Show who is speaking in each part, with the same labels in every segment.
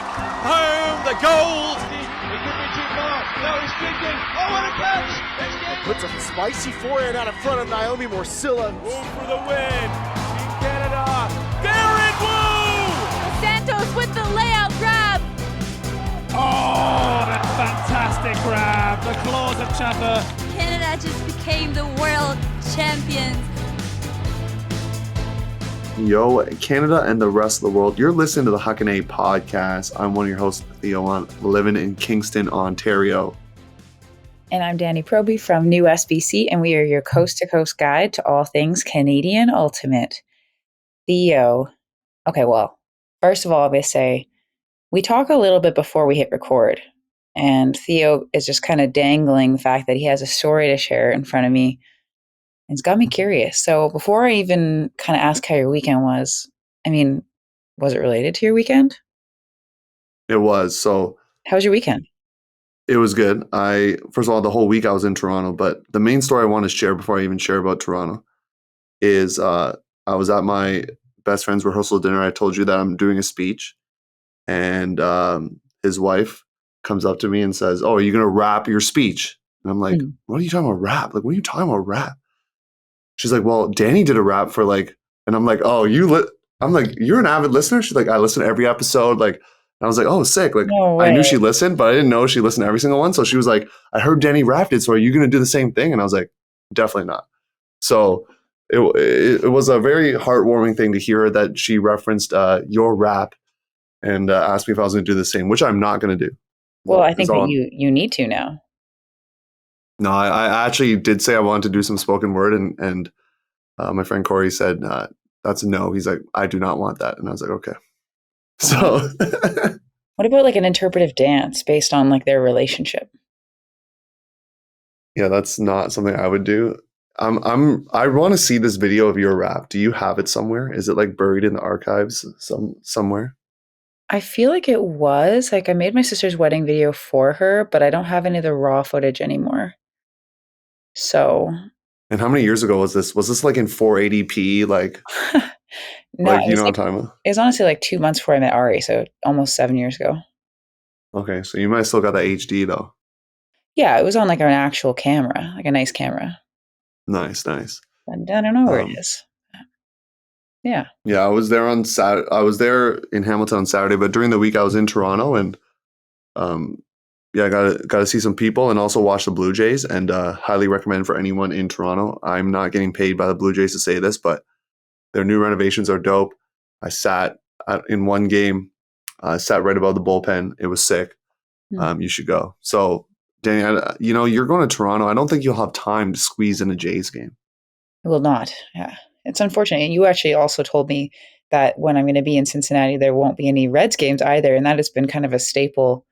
Speaker 1: Home, the gold.
Speaker 2: He could be too far. No, he's kicking. Oh, what a catch!
Speaker 3: Puts a spicy forehand out in front of Naomi Morcilla.
Speaker 1: Wu for the win. Team Canada. Garrett Wu!
Speaker 4: Santos with the layout grab.
Speaker 5: Oh, that fantastic grab. The claws of Chaffer.
Speaker 4: Canada just became the world champions.
Speaker 6: Yo, Canada and the rest of the world. You're listening to the Huckin podcast. I'm one of your hosts, Theo, living in Kingston, Ontario.
Speaker 7: And I'm Danie Proby from New SBC, and we are your coast-to-coast guide to all things Canadian Ultimate. Theo. Okay, well, first of all, I'm going to say, we talk a little bit before we hit record, and Theo is just kind of dangling the fact that he has a story to share in front of me. It's got me curious. So before I even kind of ask how your weekend was, I mean, was it related to your weekend?
Speaker 6: It was. So
Speaker 7: how was your weekend?
Speaker 6: It was good. First of all, the whole week I was in Toronto, but the main story I want to share before I even share about Toronto is I was at my best friend's rehearsal dinner. I told you that I'm doing a speech, and his wife comes up to me and says, "Oh, are you going to rap your speech?" And I'm like, "What are you talking about rap? Like, what are you talking about rap?" She's like, "Well, Danie did a rap for like," and I'm like, "Oh, I'm like, you're an avid listener?" She's like, "I listen to every episode." Like, and I was like, "Oh, sick." Like,
Speaker 7: No
Speaker 6: I knew
Speaker 7: way.
Speaker 6: she listened, but I didn't know she listened to every single one. So she was like, "I heard Danie rapped it. So are you going to do the same thing?" And I was like, "Definitely not." So it was a very heartwarming thing to hear that she referenced your rap and asked me if I was going to do the same, which I'm not going to do.
Speaker 7: Well, I think that you need to now.
Speaker 6: No, I actually did say I wanted to do some spoken word, and my friend Corey said, "That's a no." He's like, "I do not want that," and I was like, "Okay." So,
Speaker 7: What about like an interpretive dance based on like their relationship?
Speaker 6: yeah, that's not something I would do. I want to see this video of your rap. Do you have it somewhere? Is it like buried in the archives somewhere?
Speaker 7: I feel like it was. Like I made my sister's wedding video for her, but I don't have any of the raw footage anymore. So.
Speaker 6: And how many years ago was this? Was this like in 480p? Like,
Speaker 7: No,
Speaker 6: like you know what I'm talking about?
Speaker 7: it was honestly like 2 months before I met Ari, so almost 7 years ago.
Speaker 6: Okay, so you might have still got that HD though.
Speaker 7: Yeah, it was on like an actual camera, like a nice camera.
Speaker 6: Nice.
Speaker 7: I don't know where it is. Yeah.
Speaker 6: Yeah, I was there on Saturday. I was there in Hamilton on Saturday, but during the week I was in Toronto, and yeah, I got to see some people and also watch the Blue Jays, and highly recommend for anyone in Toronto. I'm not getting paid by the Blue Jays to say this, but their new renovations are dope. I sat in one game, sat right above the bullpen. It was sick. You should go. So, Danie, you're going to Toronto. I don't think you'll have time to squeeze in a Jays game.
Speaker 7: It will not. Yeah. It's unfortunate. And you actually also told me that when I'm going to be in Cincinnati, there won't be any Reds games either. And that has been kind of a staple.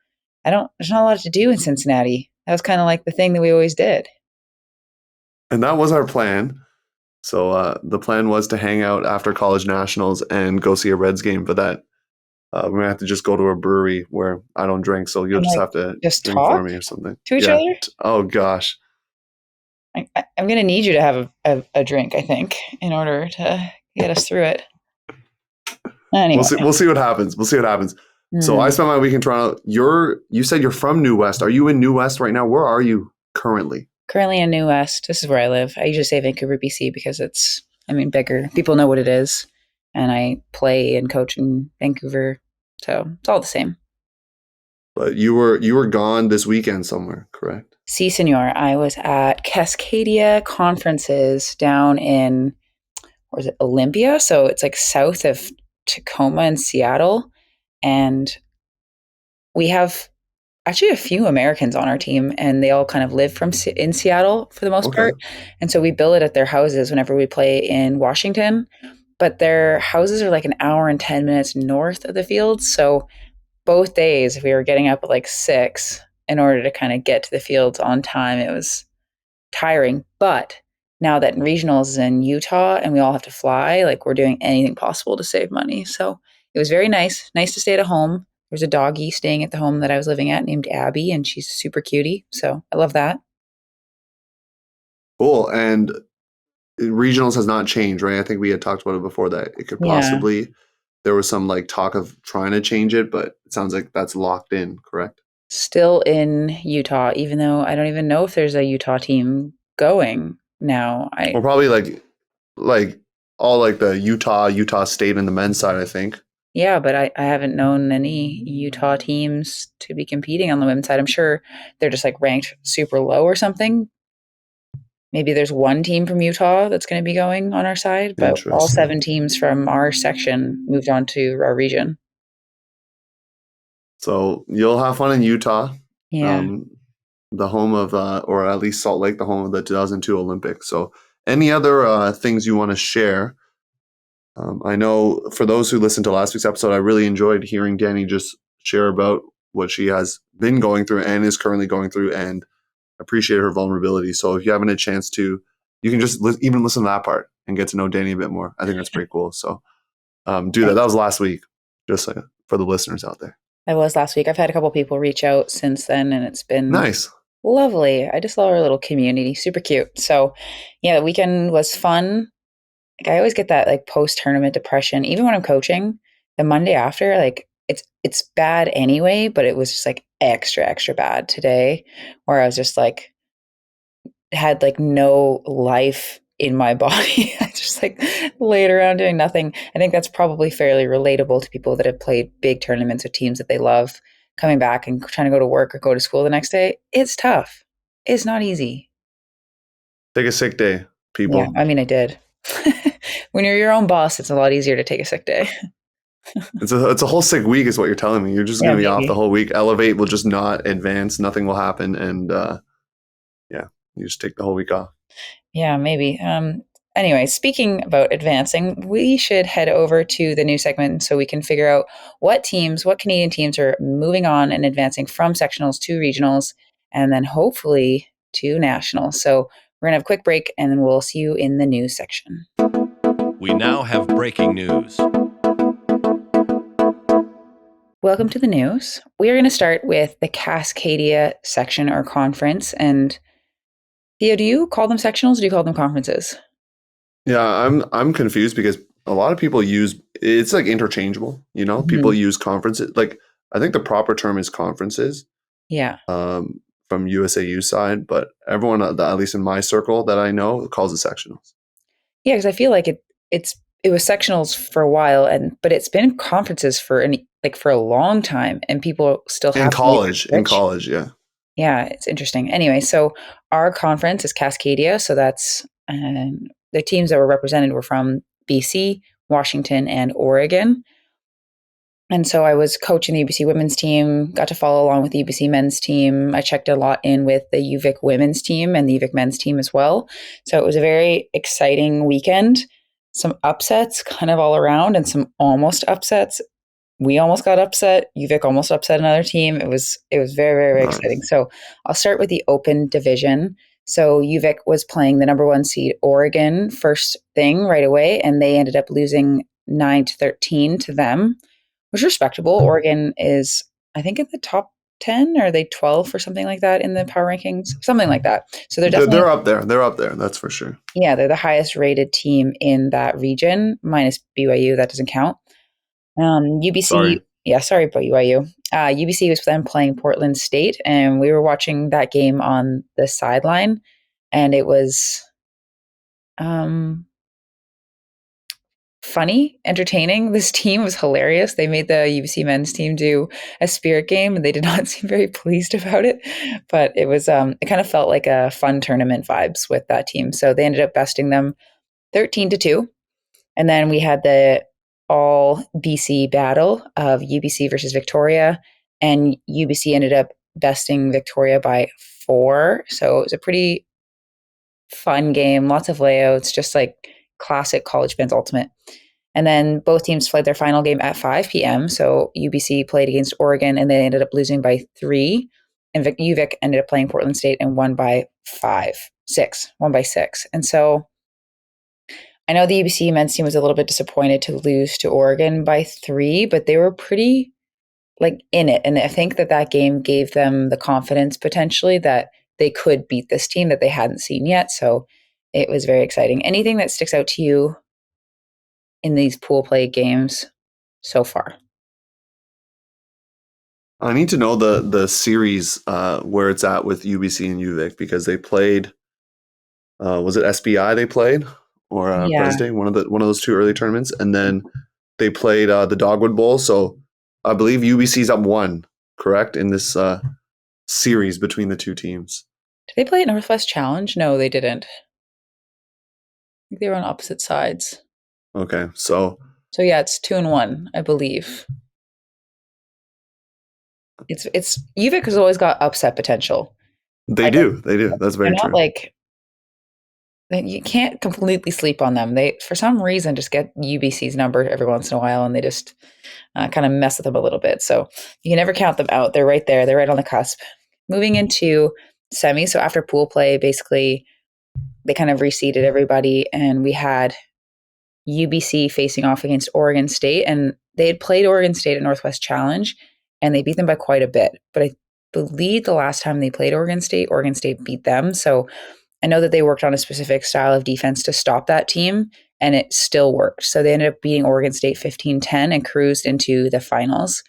Speaker 7: There's not a lot to do in Cincinnati. That was kind of like the thing that we always did.
Speaker 6: And that was our plan. So the plan was to hang out after college nationals and go see a Reds game. But that we're going to have to just go to a brewery where I don't drink. So you'll just have to
Speaker 7: just
Speaker 6: drink
Speaker 7: talk
Speaker 6: for me or something.
Speaker 7: to each other?
Speaker 6: Oh, gosh.
Speaker 7: I'm going to need you to have a drink, I think, in order to get us through it. Anyway.
Speaker 6: We'll see what happens. So I spent my week in Toronto. You said you're from New West. Are you in New West right now? Where are you currently?
Speaker 7: Currently in New West. This is where I live. I usually say Vancouver, BC because it's, bigger. People know what it is. And I play and coach in Vancouver. So it's all the same.
Speaker 6: But you were gone this weekend somewhere, correct?
Speaker 7: Si, senor. I was at Cascadia Conferences down in, or is it Olympia? So it's like south of Tacoma and Seattle. And we have actually a few Americans on our team, and they all kind of live in Seattle for the most part. And so we bill it at their houses whenever we play in Washington. But their houses are like an hour and 10 minutes north of the field. So both days we were getting up at like 6 in order to kind of get to the fields on time. It was tiring. But now that regionals is in Utah and we all have to fly, like we're doing anything possible to save money. So it was very nice to stay at home. There's a doggie staying at the home that I was living at named Abby, and she's super cutie. So I love that.
Speaker 6: Cool. And regionals has not changed, right? I think we had talked about it before that it could possibly, there was some like talk of trying to change it, but it sounds like that's locked in, correct?
Speaker 7: Still in Utah, even though I don't even know if there's a Utah team going now.
Speaker 6: Or probably like all like the Utah State and the men's side, I think.
Speaker 7: Yeah, but I haven't known any Utah teams to be competing on the women's side. I'm sure they're just like ranked super low or something. Maybe there's one team from Utah that's going to be going on our side, but all
Speaker 6: Interesting.
Speaker 7: 7 teams from our section moved on to our region.
Speaker 6: So you'll have fun in Utah,
Speaker 7: Yeah.
Speaker 6: the home of, or at least Salt Lake, the home of the 2002 Olympics. So any other things you want to share? I know for those who listened to last week's episode, I really enjoyed hearing Danie just share about what she has been going through and is currently going through, and appreciate her vulnerability. So if you haven't a chance to, you can just even listen to that part and get to know Danie a bit more. I think that's pretty cool. So do that. That was last week, just like for the listeners out there.
Speaker 7: That was last week. I've had a couple people reach out since then, and it's been
Speaker 6: nice.
Speaker 7: Lovely. I just love our little community. Super cute. So yeah, the weekend was fun. Like I always get that like post-tournament depression, even when I'm coaching. The Monday after, like it's bad anyway, but it was just like extra bad today, where I was just like had like no life in my body. I just like laid around doing nothing. I think that's probably fairly relatable to people that have played big tournaments with teams that they love. Coming back and trying to go to work or go to school the next day, it's tough. It's not easy.
Speaker 6: Take a sick day, people.
Speaker 7: Yeah, I mean, I did. When you're your own boss, it's a lot easier to take a sick day.
Speaker 6: It's a whole sick week is what you're telling me. You're just going to be off the whole week. Elevate will just not advance. Nothing will happen. And you just take the whole week off.
Speaker 7: Yeah, maybe. Anyway, speaking about advancing, we should head over to the new segment so we can figure out what Canadian teams are moving on and advancing from sectionals to regionals and then hopefully to nationals. So we're going to have a quick break and then we'll see you in the news section.
Speaker 8: We now have breaking news.
Speaker 7: Welcome to the news. We are going to start with the Cascadia section or conference. And Theo, do you call them sectionals or do you call them conferences?
Speaker 6: Yeah, I'm confused because a lot of people use it's like interchangeable, you know? Mm-hmm. People use conferences. Like I think the proper term is conferences.
Speaker 7: Yeah.
Speaker 6: From USAU side, but everyone at least in my circle that I know calls it sectionals.
Speaker 7: Yeah, because I feel like it was sectionals for a while, but it's been conferences for a long time, and people still have
Speaker 6: in college, yeah.
Speaker 7: Yeah, it's interesting. Anyway, so our conference is Cascadia, so that's the teams that were represented were from BC, Washington, and Oregon. And so I was coaching the UBC women's team, got to follow along with the UBC men's team. I checked a lot in with the UVic women's team and the UVic men's team as well. So it was a very exciting weekend. Some upsets kind of all around and some almost upsets. We almost got upset. UVic almost upset another team. It was very, very nice. Exciting. So I'll start with the open division. So UVic was playing the number 1 seed Oregon first thing right away, and they ended up losing 9-13 to them. Was respectable. Oregon is, I think, in the top 10 or are they 12 or something like that in the power rankings, something like that. So they're definitely
Speaker 6: they're up there. They're up there. That's for sure.
Speaker 7: Yeah, they're the highest rated team in that region, minus BYU. That doesn't count. UBC. Sorry. Yeah, sorry about BYU. UBC was then playing Portland State, and we were watching that game on the sideline, and it was funny, entertaining. This team was hilarious. They made the UBC men's team do a spirit game, and they did not seem very pleased about it. But it was, it kind of felt like a fun tournament vibes with that team. So they ended up besting them 13-2. And then we had the all BC battle of UBC versus Victoria, and UBC ended up besting Victoria by 4. So it was a pretty fun game, lots of layouts, just like classic college fans ultimate. And then both teams played their final game at 5 p.m. So UBC played against Oregon and they ended up losing by 3. And UVic ended up playing Portland State and won by 6. And so I know the UBC men's team was a little bit disappointed to lose to Oregon by 3, but they were pretty in it. And I think that game gave them the confidence potentially that they could beat this team that they hadn't seen yet. So it was very exciting. Anything that sticks out to you in these pool play games? so far.
Speaker 6: I need to know the series where it's at with UBC and UVic because they played. Was it SBI they played or
Speaker 7: Yeah.
Speaker 6: President? One of those two early tournaments, and then they played the Dogwood Bowl. So I believe UBC's up 1, correct, in this series between the two teams.
Speaker 7: Did they play at Northwest Challenge? No, they didn't. I think they were on opposite sides.
Speaker 6: Okay, so
Speaker 7: yeah, it's 2-1, I believe. It's UVic has always got upset potential.
Speaker 6: They do. That's very
Speaker 7: They're not
Speaker 6: true.
Speaker 7: like you can't completely sleep on them. They, for some reason, just get UBC's number every once in a while, and they just kind of mess with them a little bit. So you can never count them out. They're right there. They're right on the cusp. Moving into semi. So after pool play, basically, they kind of reseeded everybody, and we had UBC facing off against Oregon State, and they had played Oregon State at Northwest Challenge, and they beat them by quite a bit. But I believe the last time they played Oregon State beat them. So I know that they worked on a specific style of defense to stop that team, and it still worked. So they ended up beating Oregon State 15-10 and cruised into the finals.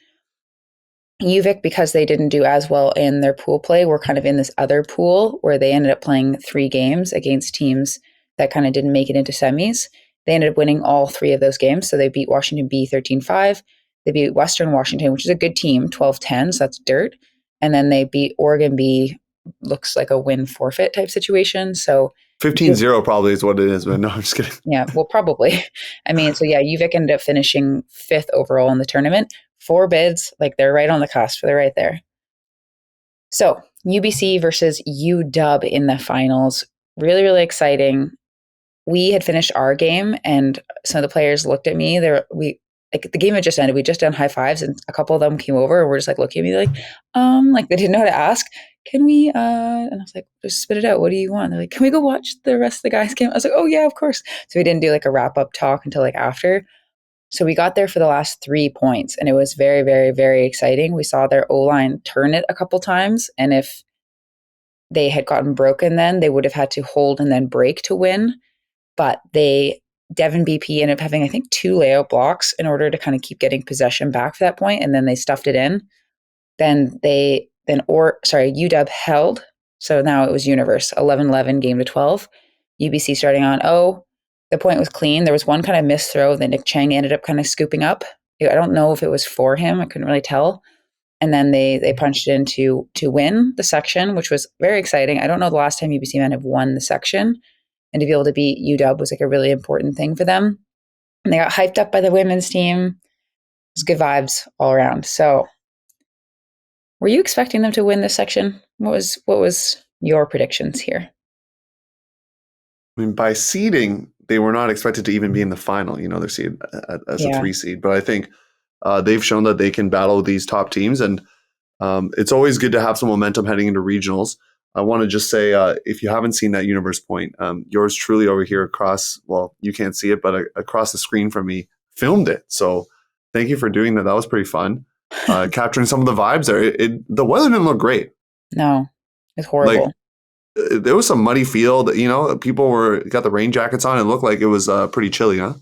Speaker 7: UVic, because they didn't do as well in their pool play, were kind of in this other pool where they ended up playing 3 games against teams that kind of didn't make it into semis. They ended up winning all 3 of those games. So they beat Washington B 13-5. They beat Western Washington, which is a good team, 12-10. So that's dirt. And then they beat Oregon B, looks like a win forfeit type situation. So
Speaker 6: 15-0 probably is what it is, but no, I'm just kidding.
Speaker 7: Yeah, well, probably. I mean, so yeah, UVic ended up finishing 5th overall in the tournament. 4 bids, like they're right on the cusp. They're right there. So UBC versus UW in the finals. Really, really exciting. We had finished our game, and some of the players looked at me. Like the game had just ended. We just done high fives, and a couple of them came over and were just like looking at me like they didn't know how to ask. Can we? And I was like, just spit it out. What do you want? They're like, can we go watch the rest of the guys' game? I was like, oh yeah, of course. So we didn't do like a wrap up talk until like after. So we got there for the last 3 points, and it was very, very, very exciting. We saw their O-line turn it a couple times, and if they had gotten broken then, they would have had to hold and then break to win. But Devin BP ended up having, I think, 2 layout blocks in order to kind of keep getting possession back for that point, and then they stuffed it in. Then UW held. So now it was Universe, 11-11, game to 12. UBC starting on the point was clean. There was one kind of missed throw that Nick Chang ended up kind of scooping up. I don't know if it was for him. I couldn't really tell. And then they punched it in to win the section, which was very exciting. I don't know the last time UBC men have won the section. And to be able to beat UW was like a really important thing for them. And they got hyped up by the women's team. It was good vibes all around. So were you expecting them to win this section? What was your predictions here?
Speaker 6: I mean, by seeding, they were not expected to even be in the final. They're seeded as a 3 seed. But I think they've shown that they can battle these top teams, and it's always good to have some momentum heading into regionals. I want to just say, if you haven't seen that Universe point, yours truly over here across, well, you can't see it, but across the screen from me, filmed it. So thank you for doing that. That was pretty fun. Capturing some of the vibes there. The weather didn't look great.
Speaker 7: No, it's horrible.
Speaker 6: There was some muddy field. People got the rain jackets on. It looked like it was pretty chilly, huh?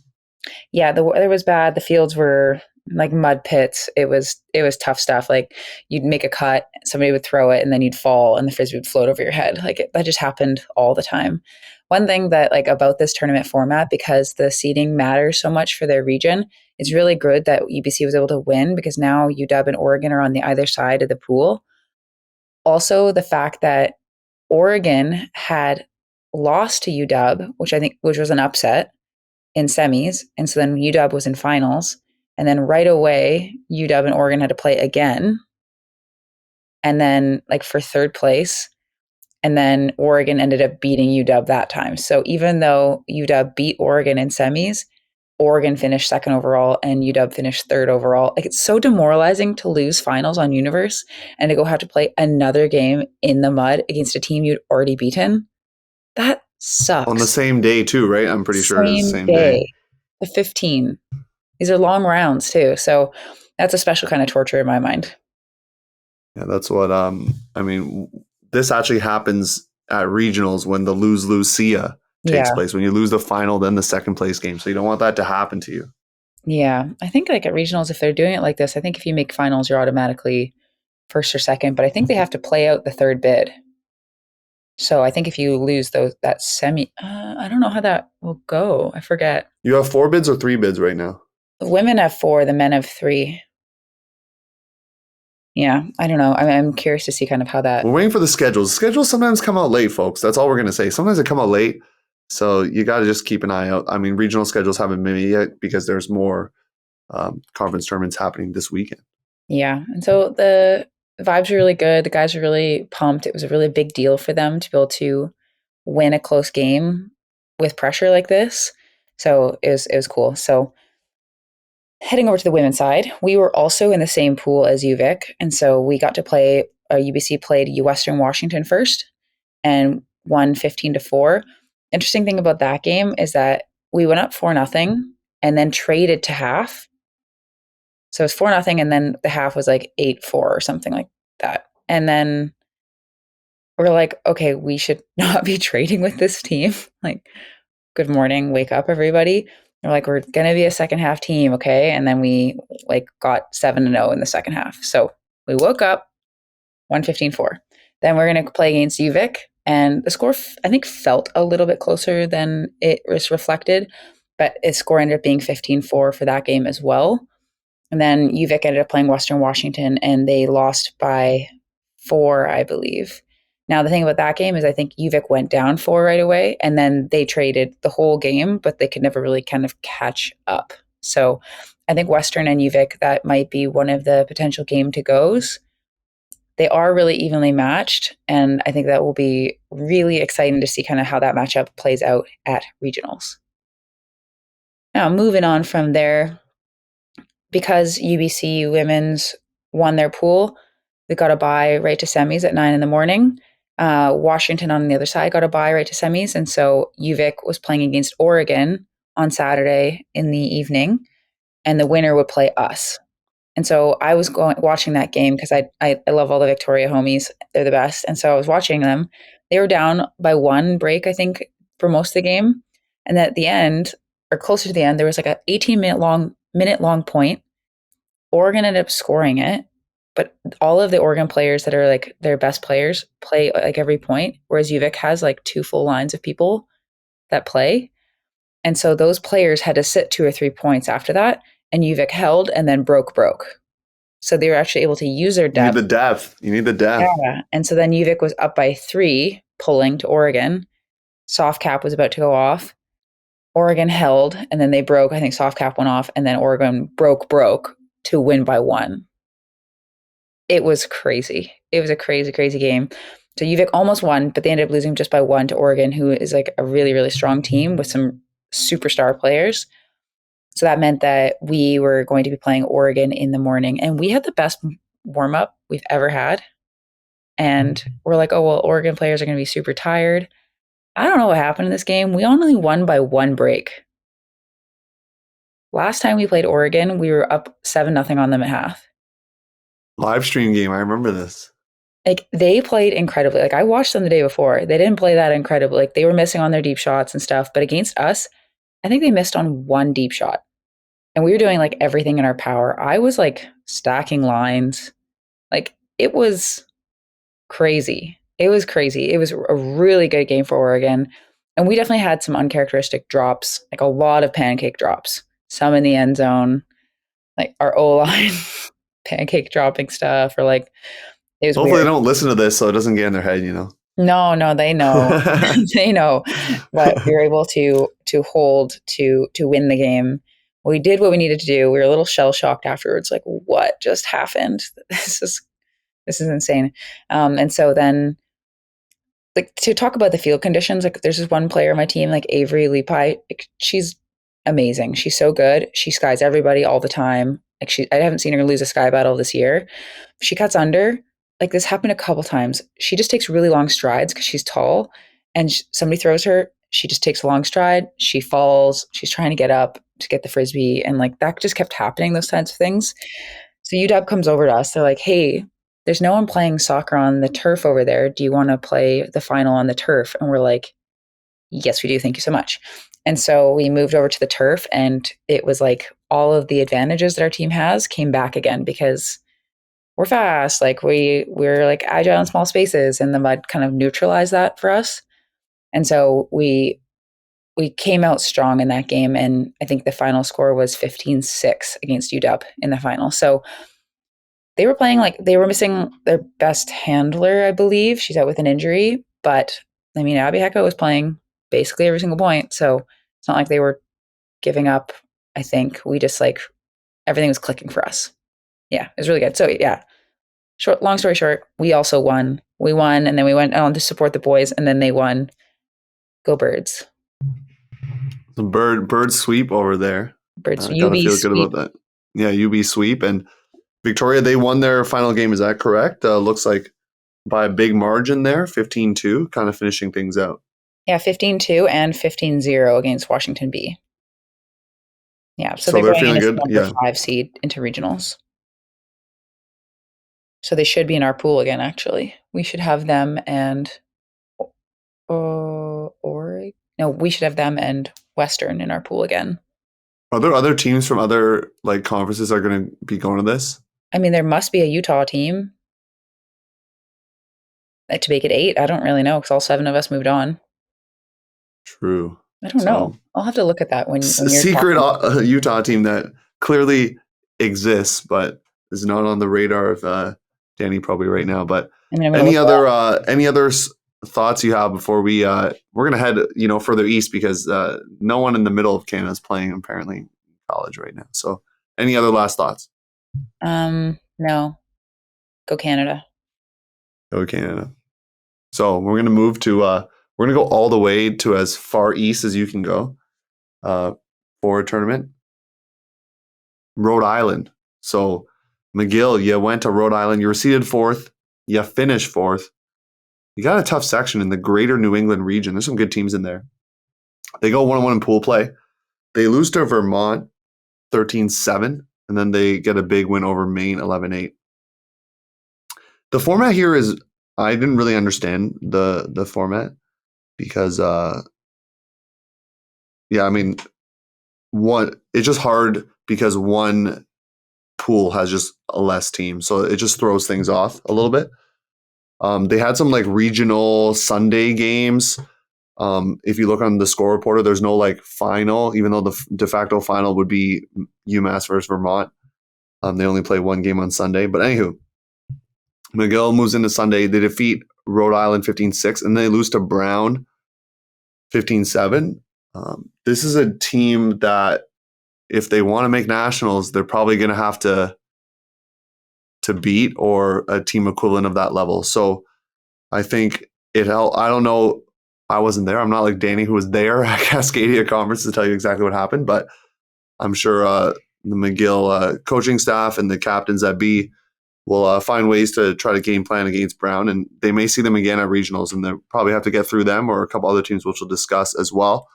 Speaker 7: Yeah, the weather was bad. The fields were like mud pits. It was tough stuff. Like you'd make a cut, somebody would throw it, and then you'd fall, and the frisbee would float over your head. That just happened all the time. One thing that about this tournament format, because the seeding matters so much for their region, it's really good that UBC was able to win, because now UW and Oregon are on the either side of the pool. Also, the fact that Oregon had lost to UW, which was an upset in semis, and so then UW was in finals, and then right away UW and Oregon had to play again, and then for 3rd place, and then Oregon ended up beating UW that time. So even though UW beat Oregon in semis, Oregon finished 2nd overall and UW finished 3rd overall. It's so demoralizing to lose finals on Universe and to go have to play another game in the mud against a team you'd already beaten. That sucks.
Speaker 6: On the same day too, right? I'm pretty sure it's the same day.
Speaker 7: The 15. These are long rounds too. So that's a special kind of torture in my mind.
Speaker 6: Yeah, that's what this actually happens at regionals when the lose-lose-see-ya takes place. When you lose the final, then the 2nd place game. So you don't want that to happen to you.
Speaker 7: Yeah. I think like at regionals, if they're doing it like this, I think if you make finals, you're automatically first or second, but I think they have to play out the third bid. So I think if you lose that semi, I don't know how that will go. I forget.
Speaker 6: You have 4 bids or 3 bids right now?
Speaker 7: The women have 4, the men have 3. Yeah, I don't know. I'm curious to see kind of how that.
Speaker 6: We're waiting for the schedules. Schedules sometimes come out late, folks. That's all we're going to say. Sometimes they come out late. So you got to just keep an eye out. I mean, regional schedules haven't been made yet because there's more conference tournaments happening this weekend.
Speaker 7: Yeah. And so the vibes are really good. The guys are really pumped. It was a really big deal for them to be able to win a close game with pressure like this. So it was cool. So heading over to the women's side, we were also in the same pool as UVic. And so we got to play, UBC played Western Washington first and won 15-4. Interesting thing about that game is that we went up 4-0 and then traded to half. So it was 4-0 and then the half was like 8-4 or something like that. And then we're like, okay, we should not be trading with this team. Like, good morning, wake up, everybody. They're like, we're gonna be a second half team, okay? And then we like got 7-0 in the second half. So we woke up, 115-4. Then we're gonna play against UVic, and the score I think felt a little bit closer than it was reflected, but its score ended up being 15-4 for that game as well. And then UVic ended up playing Western Washington, and they lost by 4, I believe. Now, the thing about that game is I think UVic went down 4 right away, and then they traded the whole game, but they could never really kind of catch up. So I think Western and UVic, that might be one of the potential game to goes. They are really evenly matched, and I think that will be really exciting to see kind of how that matchup plays out at regionals. Now, moving on from there, because UBC women's won their pool, they got a bye right to semis at 9 in the morning. Washington on the other side got a bye right to semis, and so UVic was playing against Oregon on Saturday in the evening, and the winner would play us. And so I was watching that game because I love all the Victoria homies. They're the best. And so I was watching them. They were down by 1 break, I think, for most of the game. And at the end, or closer to the end, there was like a 18-minute long point. Oregon ended up scoring it, but all of the Oregon players that are like their best players play like every point, whereas UVic has like 2 full lines of people that play. And so those players had to sit 2 or 3 points after that, and UVic held and then broke. So they were actually able to use their depth.
Speaker 6: You need the depth.
Speaker 7: Yeah. And so then UVic was up by 3, pulling to Oregon. Soft cap was about to go off. Oregon held, and then they broke. I think soft cap went off, and then Oregon broke to win by 1. It was crazy. It was a crazy, crazy game. So UVic almost won, but they ended up losing just by 1 to Oregon, who is like a really, really strong team with some superstar players. So that meant that we were going to be playing Oregon in the morning, and we had the best warm-up we've ever had. And we're like, oh, well, Oregon players are going to be super tired. I don't know what happened in this game. We only won by 1 break. Last time we played Oregon, we were up 7-0 on them at half.
Speaker 6: Live stream game. I remember this.
Speaker 7: Like, they played incredibly. Like, I watched them the day before. They didn't play that incredibly. Like, they were missing on their deep shots and stuff. But against us, I think they missed on 1 deep shot. And we were doing like everything in our power. I was like stacking lines. Like, it was crazy. It was crazy. It was a really good game for Oregon. And we definitely had some uncharacteristic drops, like a lot of pancake drops, some in the end zone, like our O-line pancake dropping stuff, or like, it was
Speaker 6: Hopefully
Speaker 7: weird.
Speaker 6: they don't listen to this so it doesn't get in their head, you know.
Speaker 7: No, they know. They know. But we were able to hold to win the game. We did what we needed to do. We were a little shell shocked afterwards, like, what just happened? This is insane. And so then, like, to talk about the field conditions, like, there's this one player on my team, like Avery Lepi. Like, she's amazing. She's so good. She skies everybody all the time. Like, I haven't seen her lose a sky battle this year. She cuts under. Like, this happened a couple times. She just takes really long strides because she's tall, and somebody throws her. She just takes a long stride. She falls. She's trying to get up to get the frisbee, and like that just kept happening. Those kinds of things. So UW comes over to us. They're like, "Hey, there's no one playing soccer on the turf over there. Do you want to play the final on the turf?" And we're like, "Yes, we do. Thank you so much." And so we moved over to the turf, and it was like all of the advantages that our team has came back again because we're fast. Like we're like agile in small spaces, and the mud kind of neutralized that for us. And so we came out strong in that game, and I think the final score was 15-6 against UW in the final. So they were playing like they were missing their best handler, I believe. She's out with an injury, but I mean, Abby Hecko was playing basically every single point. So it's not like they were giving up. I think we just like everything was clicking for us. Yeah, it was really good. So yeah, long story short, we also won. We won, and then we went on to support the boys, and then they won. Go Birds!
Speaker 6: The bird sweep over there.
Speaker 7: Birds.
Speaker 6: Gotta
Speaker 7: UB
Speaker 6: feel
Speaker 7: sweep.
Speaker 6: good about that. Yeah, UB sweep. And Victoria, they won their final game. Is that correct? Looks like by a big margin there, 15-2, kind of finishing things out.
Speaker 7: Yeah, 15-2 and 15-0 against Washington B. Yeah, so they're going
Speaker 6: feeling
Speaker 7: in as
Speaker 6: good.
Speaker 7: number
Speaker 6: Yeah.
Speaker 7: 5 seed into regionals. So they should be in our pool again. Actually, we should have them and we should have them and Western in our pool again.
Speaker 6: Are there other teams from other like conferences are going to be going to this?
Speaker 7: I mean, there must be a Utah team to make it 8. I don't really know because all 7 of us moved on.
Speaker 6: True.
Speaker 7: I don't know. I'll have to look at that when you're
Speaker 6: secret
Speaker 7: talking.
Speaker 6: Utah team that clearly exists but is not on the radar of Danie probably right now. But
Speaker 7: I mean,
Speaker 6: any other thoughts you have before we're gonna head further east because no one in the middle of Canada is playing apparently in college right now. So any other last thoughts?
Speaker 7: No. Go Canada.
Speaker 6: Go Canada. So we're gonna move to we're gonna go all the way to as far east as you can go for a tournament. Rhode Island. So McGill, you went to Rhode Island. You were seeded 4th. You finished 4th. You got a tough section in the greater New England region. There's some good teams in there. They go 1-1 in pool play. They lose to Vermont 13-7, and then they get a big win over Maine 11-8. The format here is, I didn't really understand the format because, it's just hard because one pool has just a less team. So it just throws things off a little bit. They had some like regional Sunday games. If you look on the score reporter, there's no like final, even though the de facto final would be UMass versus Vermont. They only play one game on Sunday. But anywho, McGill moves into Sunday. They defeat Rhode Island 15-6, and they lose to Brown 15-7. This is a team that if they want to make nationals, they're probably going to have to beat or a team equivalent of that level. So I think it helped. I don't know. I wasn't there. I'm not like Danie, who was there at Cascadia Conference to tell you exactly what happened, but I'm sure the McGill coaching staff and the captains at B will find ways to try to game plan against Brown, and they may see them again at regionals, and they'll probably have to get through them or a couple other teams, which we'll discuss as well.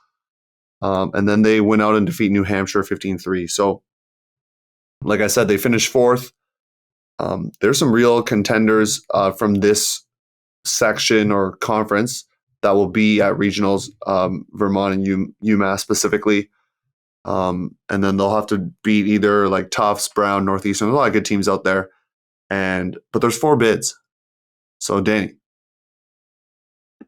Speaker 6: And then they went out and defeat New Hampshire 15-3. So, like I said, they finished 4th. There's some real contenders from this section or conference that will be at regionals, Vermont and UMass specifically. And then they'll have to beat either like Tufts, Brown, Northeastern. There's a lot of good teams out there. But there's 4 bids. So, Danie,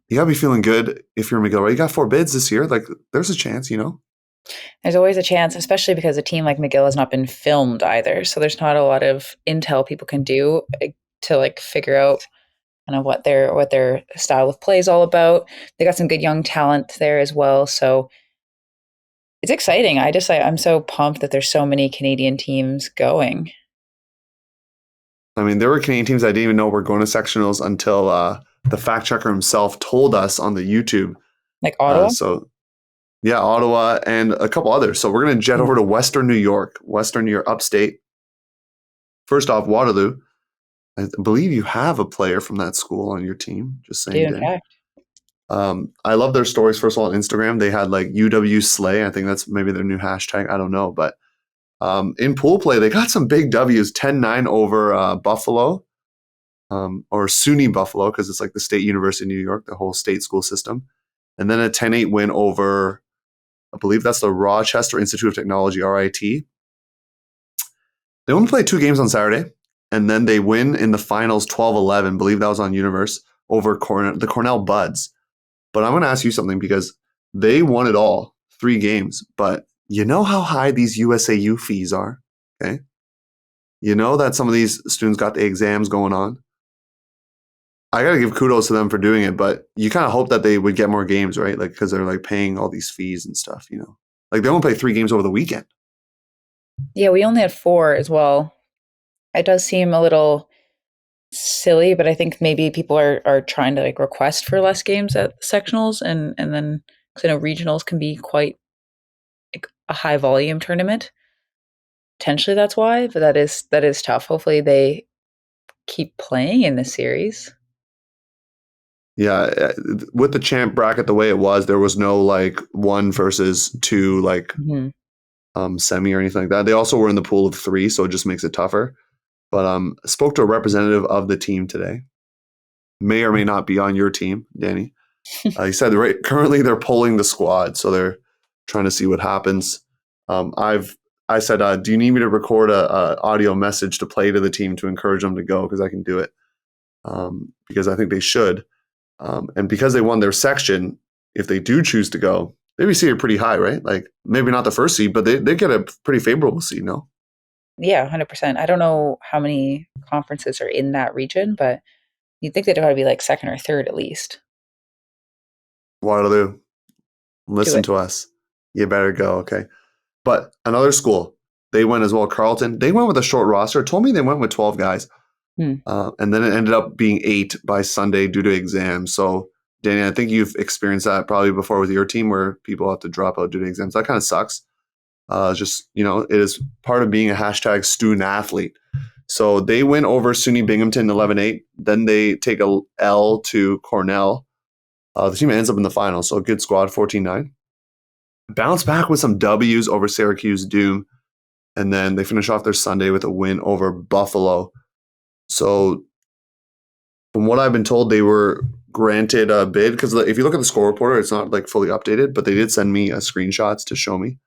Speaker 6: you got to be feeling good if you're McGill, right? You got 4 bids this year. Like, there's a chance,
Speaker 7: There's always a chance, especially because a team like McGill has not been filmed either. So there's not a lot of intel people can do to like figure out kind of what their style of play is all about. They got some good young talent there as well. So it's exciting. I'm so pumped that there's so many Canadian teams going.
Speaker 6: I mean, there were Canadian teams I didn't even know were going to sectionals until the fact checker himself told us on the YouTube.
Speaker 7: Like Ottawa?
Speaker 6: Yeah, Ottawa and a couple others. So we're going to jet over to Western New York, upstate. First off, Waterloo. I believe you have a player from that school on your team. Just saying.
Speaker 7: In fact.
Speaker 6: I love their stories. First of all, on Instagram, they had like UW Slay. I think that's maybe their new hashtag. I don't know. But in pool play, they got some big W's, 10-9 over Buffalo, or SUNY Buffalo, because it's like the State University of New York, the whole state school system. And then a 10-8 win over I believe that's the Rochester Institute of Technology, RIT. They only played 2 games on Saturday, and then they win in the finals 12-11. I believe that was on Universe over the Cornell Buds. But I'm going to ask you something because they won it all, 3 games. But you know how high these USAU fees are, okay? You know that some of these students got the exams going on. I got to give kudos to them for doing it, but you kind of hope that they would get more games, right? Like, because they're like paying all these fees and stuff, you know? Like, they only play 3 games over the weekend.
Speaker 7: Yeah, we only had 4 as well. It does seem a little silly, but I think maybe people are trying to like request for less games at the sectionals, and then because I know regionals can be quite like a high volume tournament. Potentially that's why, but that is tough. Hopefully they keep playing in the series.
Speaker 6: Yeah, with the champ bracket the way it was, there was no like 1 versus 2 like semi or anything like that. They also were in the pool of 3, so it just makes it tougher. But I spoke to a representative of the team today. May or may not be on your team, Danie. He said currently they're polling the squad, so they're trying to see what happens. I said, do you need me to record a audio message to play to the team to encourage them to go? Because I can do it. Because I think they should. And because they won their section, if they do choose to go, they be seated pretty high, right? Like maybe not the first seed, but they get a pretty favorable seed, no?
Speaker 7: Yeah, 100%. I don't know how many conferences are in that region, but you'd think they'd probably be like second or third at least.
Speaker 6: Waterloo, listen to us. You better go, okay? But another school, they went as well. Carleton, they went with a short roster. Told me they went with 12 guys. And then it ended up being 8 by Sunday due to exams. So, Danie, I think you've experienced that probably before with your team where people have to drop out due to exams. That kind of sucks. Just, you know, it is part of being a hashtag student athlete. So they win over SUNY Binghamton 11-8. Then they take a L to Cornell. The team ends up in the final. So a good squad, 14-9. Bounce back with some W's over Syracuse Doom. And then they finish off their Sunday with a win over Buffalo. So from what I've been told, they were granted a bid because if you look at the score reporter, it's not like fully updated, but they did send me screenshots to show me.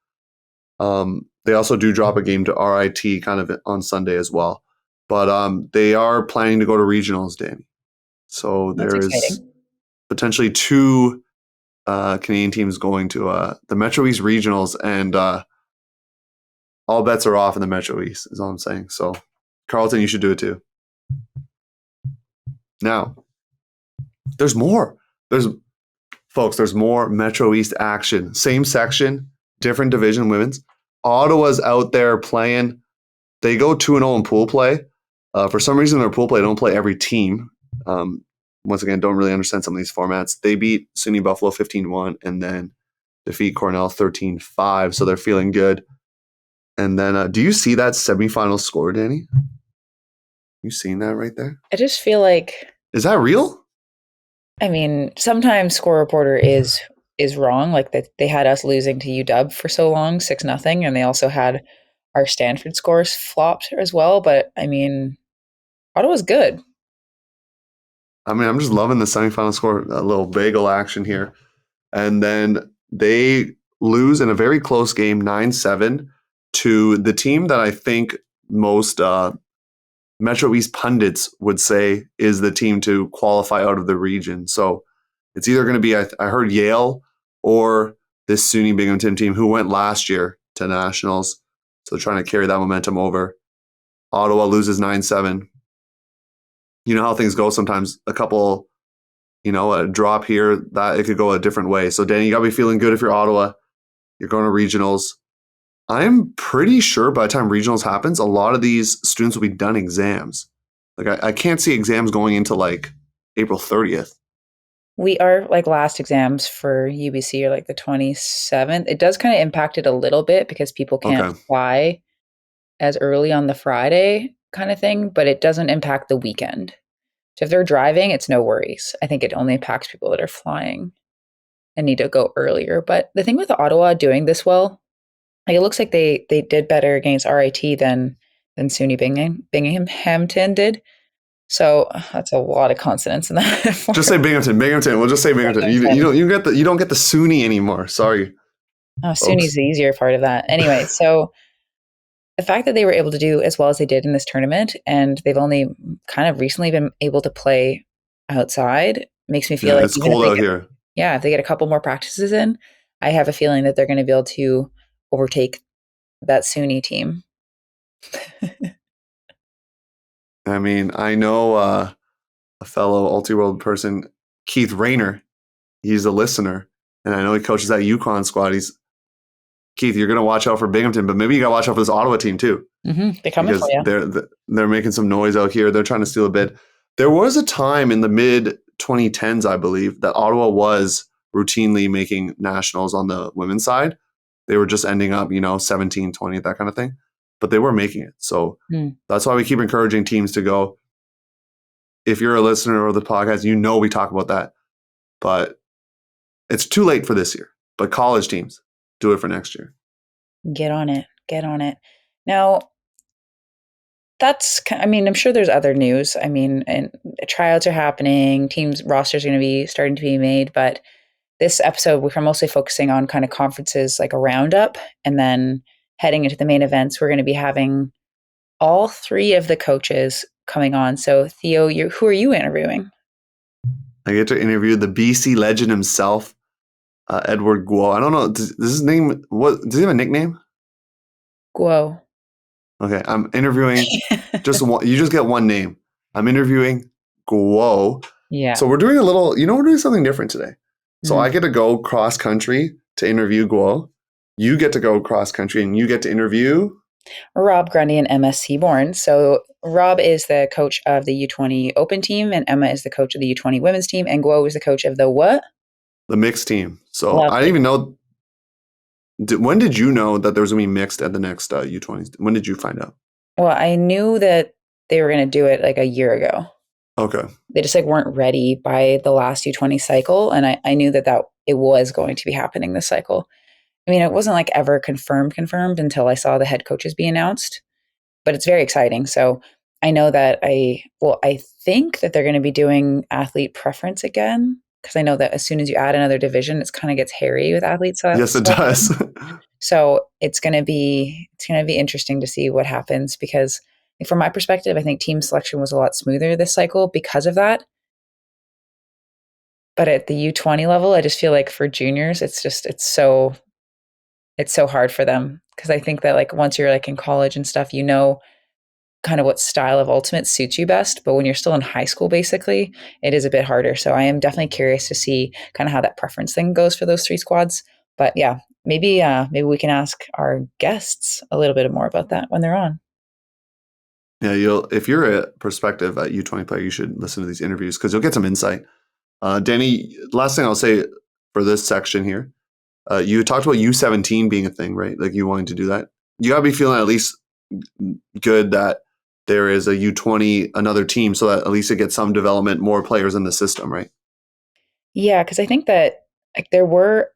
Speaker 6: They also do drop a game to RIT kind of on Sunday as well. But they are planning to go to regionals, Danie. So there is potentially 2 Canadian teams going to the Metro East regionals, and all bets are off in the Metro East, is all I'm saying. So Carleton, you should do it too. Now, there's more. There's more Metro East action. Same section, different division women's. Ottawa's out there playing. They go 2-0 in pool play. For some reason, their pool play don't play every team. Once again, don't really understand some of these formats. They beat SUNY Buffalo 15-1 and then defeat Cornell 13-5. So they're feeling good. And then, do you see that semifinal score, Danie? You seen that right there?
Speaker 7: I just feel like,
Speaker 6: is that real?
Speaker 7: I mean, sometimes score reporter is wrong. Like that they had us losing to UW for so long, 6-0, and they also had our Stanford scores flopped as well. But I mean, Ottawa's good.
Speaker 6: I mean, I'm just loving the semifinal score, a little bagel action here. And then they lose in a very close game, 9-7, to the team that I think most Metro East pundits would say is the team to qualify out of the region. So it's either going to be, I heard Yale or this SUNY Binghamton team who went last year to nationals. So they're trying to carry that momentum over. Ottawa loses 9-7. You know how things go sometimes. A couple, a drop here, that it could go a different way. So Danie, you got to be feeling good if you're Ottawa. You're going to regionals. I'm pretty sure by the time regionals happens, a lot of these students will be done exams. Like I can't see exams going into like April 30th.
Speaker 7: We are like last exams for UBC are like the 27th. It does kind of impact it a little bit because people can't fly as early on the Friday kind of thing, but it doesn't impact the weekend. So if they're driving, it's no worries. I think it only impacts people that are flying and need to go earlier. But the thing with Ottawa doing this well, like it looks like they did better against RIT than SUNY Binghamton did. So that's a lot of consonants in that.
Speaker 6: Just say Binghamton. We'll just say Binghamton. You don't get the SUNY anymore. Sorry.
Speaker 7: Oh,
Speaker 6: folks.
Speaker 7: SUNY's the easier part of that. Anyway, so the fact that they were able to do as well as they did in this tournament, and they've only kind of recently been able to play outside, makes me feel
Speaker 6: Yeah,
Speaker 7: like
Speaker 6: it's
Speaker 7: even if
Speaker 6: cold
Speaker 7: they
Speaker 6: out
Speaker 7: get,
Speaker 6: here.
Speaker 7: yeah, if they get a couple more practices in, I have a feeling that they're going to be able to overtake that SUNY team.
Speaker 6: I mean, I know a fellow Ulti-World person, Keith Rayner. He's a listener, and I know he coaches that Yukon squad. Keith, you're going to watch out for Binghamton, but maybe you got to watch out for this Ottawa team too.
Speaker 7: They're coming for
Speaker 6: Because
Speaker 7: you.
Speaker 6: they're making some noise out here. They're trying to steal a bid. There was a time in the mid 2010s, I believe, that Ottawa was routinely making nationals on the women's side. They were just ending up, 17, 20, that kind of thing. But they were making it. So that's why we keep encouraging teams to go. If you're a listener of the podcast, we talk about that. But it's too late for this year. But college teams, do it for next year.
Speaker 7: Get on it. Get on it. Now, I'm sure there's other news. And tryouts are happening, teams rosters are going to be starting to be made, but this episode we're mostly focusing on kind of conferences, like a roundup, and then heading into the main events, we're going to be having all three of the coaches coming on. So Theo, who are you interviewing?
Speaker 6: I get to interview the BC legend himself, Edward Guo. I don't know. Does his name, does he have a nickname?
Speaker 7: Guo.
Speaker 6: Okay, I'm interviewing just one. You just get one name. I'm interviewing Guo.
Speaker 7: Yeah.
Speaker 6: So we're doing we're doing something different today. So I get to go cross country to interview Guo. You get to go cross country and you get to interview
Speaker 7: Rob Grundy and Emma Seaborn. So Rob is the coach of the U20 Open team, and Emma is the coach of the U20 women's team, and Guo is the coach of the what?
Speaker 6: The mixed team. So
Speaker 7: Lovely.
Speaker 6: I didn't even know. When did you know that there was going to be mixed at the next U20s? When did you find out?
Speaker 7: Well, I knew that they were going to do it like a year ago.
Speaker 6: Okay.
Speaker 7: They just weren't ready by the last U20 cycle, and I knew that it was going to be happening this cycle. I mean, it wasn't ever confirmed until I saw the head coaches be announced, but it's very exciting. So I know that I think that they're going to be doing athlete preference again, because I know that as soon as you add another division, it kind of gets hairy with athletes.
Speaker 6: Yes, it does.
Speaker 7: So it's going to be interesting to see what happens, because from my perspective, I think team selection was a lot smoother this cycle because of that. But at the U20 level, I just feel like for juniors, it's so hard for them, because I think that once you're in college and stuff, kind of what style of ultimate suits you best. But when you're still in high school, basically, it is a bit harder. So I am definitely curious to see kind of how that preference thing goes for those three squads. But yeah, maybe we can ask our guests a little bit more about that when they're on.
Speaker 6: Yeah, if you're a prospective U20 player, you should listen to these interviews because you'll get some insight. Danie, last thing I'll say for this section here, you talked about U17 being a thing, right? Like you wanting to do that. You gotta be feeling at least good that there is a U20, another team, so that at least it gets some development, more players in the system, right?
Speaker 7: Yeah, because I think that there were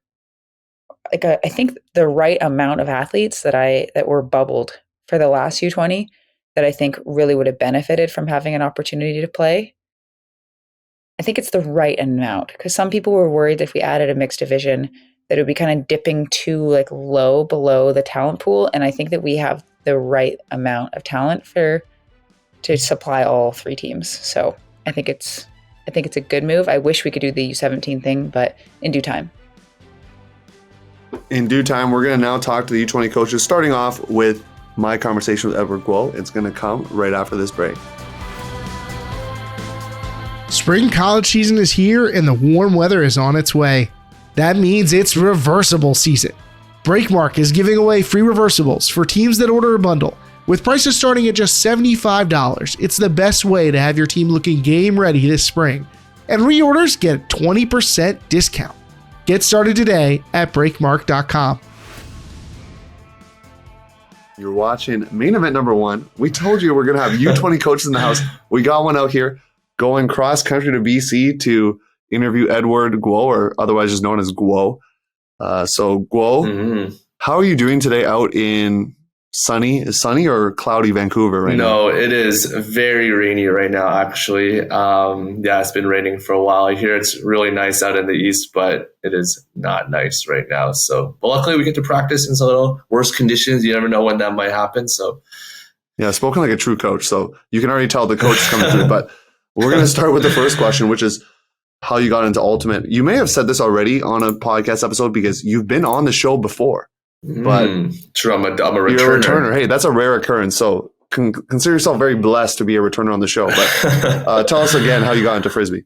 Speaker 7: I think the right amount of athletes that were bubbled for the last U20 that I think really would have benefited from having an opportunity to play. I think it's the right amount, because some people were worried if we added a mixed division that it would be kind of dipping too low below the talent pool. And I think that we have the right amount of talent to supply all three teams. So I think it's a good move. I wish we could do the U17 thing, but in due time.
Speaker 6: In due time, we're going to now talk to the U20 coaches, starting off with my conversation with Edward Guo. It's going to come right after this break.
Speaker 9: Spring college season is here and the warm weather is on its way. That means it's reversible season. Breakmark is giving away free reversibles for teams that order a bundle. With prices starting at just $75, it's the best way to have your team looking game ready this spring. And reorders get a 20% discount. Get started today at breakmark.com.
Speaker 6: You're watching main event number 1. We told you we're going to have U20 coaches in the house. We got one out here going cross country to BC to interview Edward Guo, or otherwise just known as Guo. So Guo, how are you doing today out in sunny? Is sunny or cloudy Vancouver right now?
Speaker 10: No, it is very rainy right now, actually. It's been raining for a while. I hear it's really nice out in the east, but it is not nice right now. So, but luckily we get to practice in some little worse conditions. You never know when that might happen. So,
Speaker 6: yeah, spoken like a true coach. So you can already tell the coach is coming through. But we're going to start with the first question, which is how you got into Ultimate. You may have said this already on a podcast episode because you've been on the show before. But
Speaker 10: true, I'm a returner.
Speaker 6: You're a returner. Hey, that's a rare occurrence. So consider yourself very blessed to be a returner on the show. But tell us again how you got into Frisbee.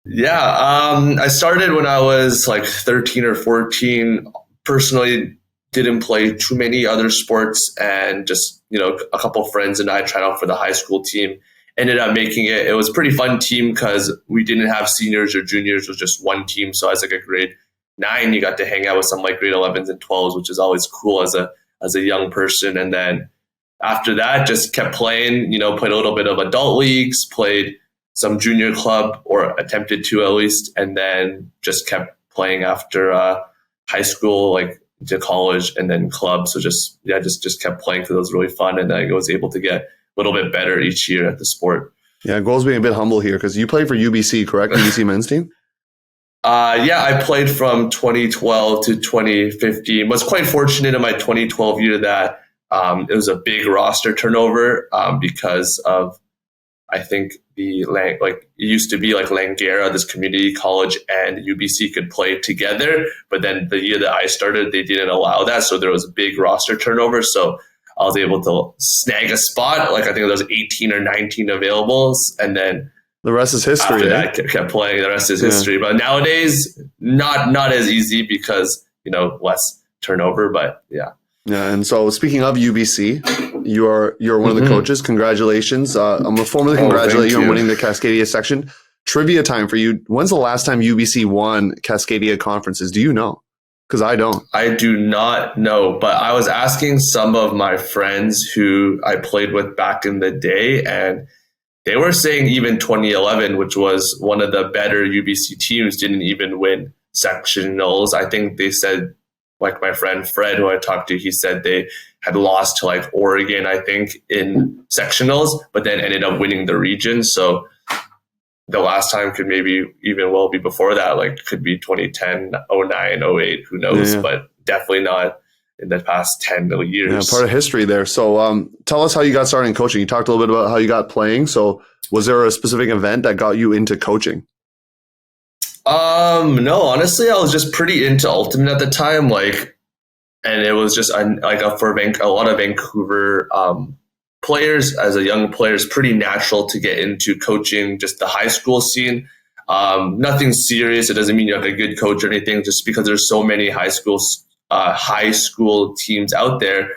Speaker 10: Yeah, I started when I was like 13 or 14. Personally, didn't play too many other sports, and just, a couple of friends and I tried out for the high school team. Ended up making it. It was a pretty fun team because we didn't have seniors or juniors. It was just one team. So as like a grade 9, you got to hang out with some like grade 11s and 12s, which is always cool as a young person. And then after that, just kept playing. Played a little bit of adult leagues, played some junior club, or attempted to at least, and then just kept playing after high school, like to college, and then club. So just kept playing because it was really fun, and I was able to get a little bit better each year at the sport.
Speaker 6: Yeah, Guo's being a bit humble here because you played for UBC, correct? UBC men's team?
Speaker 10: I played from 2012 to 2015. Was quite fortunate in my 2012 year that it was a big roster turnover because of, I think, it used to be like Langara, this community college, and UBC could play together. But then the year that I started, they didn't allow that. So there was a big roster turnover. So I was able to snag a spot. Like I think there was 18 or 19 available. And then
Speaker 6: the rest is history.
Speaker 10: After that, kept playing. The rest is history. But nowadays, not as easy because, less turnover. But yeah.
Speaker 6: Yeah, and so speaking of UBC, you're one of the coaches. Congratulations. I'm going to formally congratulate you on winning the Cascadia section. Trivia time for you. When's the last time UBC won Cascadia conferences? Do you know? Because I don't.
Speaker 10: I do not know, but I was asking some of my friends who I played with back in the day, and they were saying even 2011, which was one of the better UBC teams, didn't even win sectionals. I think they said, like my friend Fred, who I talked to, he said they had lost to like Oregon, I think, in sectionals, but then ended up winning the region. So the last time could maybe even well be before that, like could be 2010, 09, 08, who knows, but definitely not in the past 10 years.
Speaker 6: Yeah, part of history there. So tell us how you got started in coaching. You talked a little bit about how you got playing. So was there a specific event that got you into coaching?
Speaker 10: No, honestly, I was just pretty into Ultimate at the time, and it was just for a lot of Vancouver players as a young player, it's pretty natural to get into coaching, just the high school scene. Nothing serious. It doesn't mean you're like a good coach or anything, just because there's so many high school teams out there,